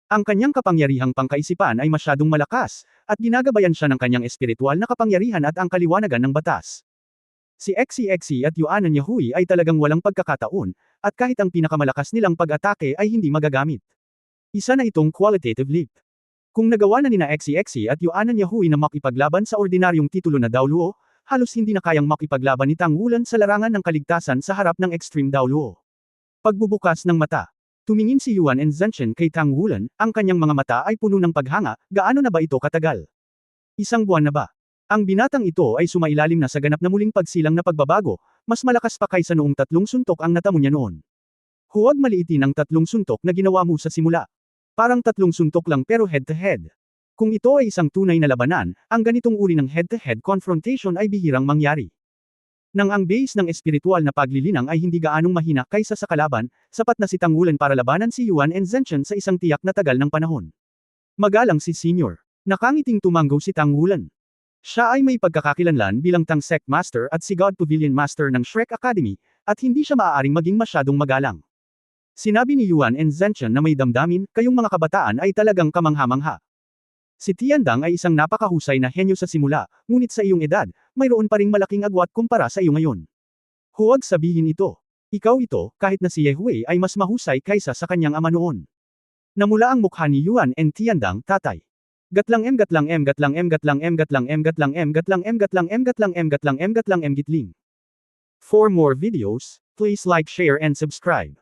Ang kanyang kapangyarihang pangkaisipan ay masyadong malakas, at ginagabayan siya ng kanyang espiritual na kapangyarihan at ang kaliwanagan ng batas. Si Xi at Yuan Yahui ay talagang walang pagkakataon, at kahit ang pinakamalakas nilang pag-atake ay hindi magagamit. Isa na itong qualitative leap. Kung nagawa na nina Xi at Yuan Yahui na makipaglaban sa ordinaryong titulo na Daoluo, halos hindi na kayang makipaglaban ni Tang Wulan sa larangan ng kaligtasan sa harap ng Extreme Daoluo. Pagbubukas ng mata. Tumingin si Yuan Zhenchen kay Tang Wulan, ang kanyang mga mata ay puno ng paghanga, gaano na ba ito katagal? Isang buwan na ba? Ang binatang ito ay sumailalim na sa ganap na muling pagsilang na pagbabago, mas malakas pa kaysa noong 3 suntok ang natamo niya noon. Huwag maliitin ang 3 suntok na ginawa mo sa simula. Parang 3 suntok lang pero head-to-head. Kung ito ay isang tunay na labanan, ang ganitong uri ng head-to-head confrontation ay bihirang mangyari. Nang ang base ng espiritual na paglilinang ay hindi gaanong mahina kaysa sa kalaban, sapat na si Tang Wulan para labanan si Yuan Zhenchen sa isang tiyak na tagal ng panahon. Magalang si Senior. Nakangiting tumanggo si Tang Wulan. Siya ay may pagkakakilanlan bilang Tang Sect Master at si God Pavilion Master ng Shrek Academy, at hindi siya maaaring maging masyadong magalang. Sinabi ni Yuan Zhenchen na may damdamin, kayong mga kabataan ay talagang kamangha-mangha. Si Tiandang ay isang napakahusay na henyo sa simula, ngunit sa iyong edad, mayroon pa ring malaking agwat kumpara sa iyo ngayon. Huwag sabihin ito. Ikaw ito, kahit na si Yehui ay mas mahusay kaysa sa kanyang ama noon. Namula ang mukha ni Yuan Tiandang, tatay. Gatlang gitling. For more videos, please like, share and subscribe.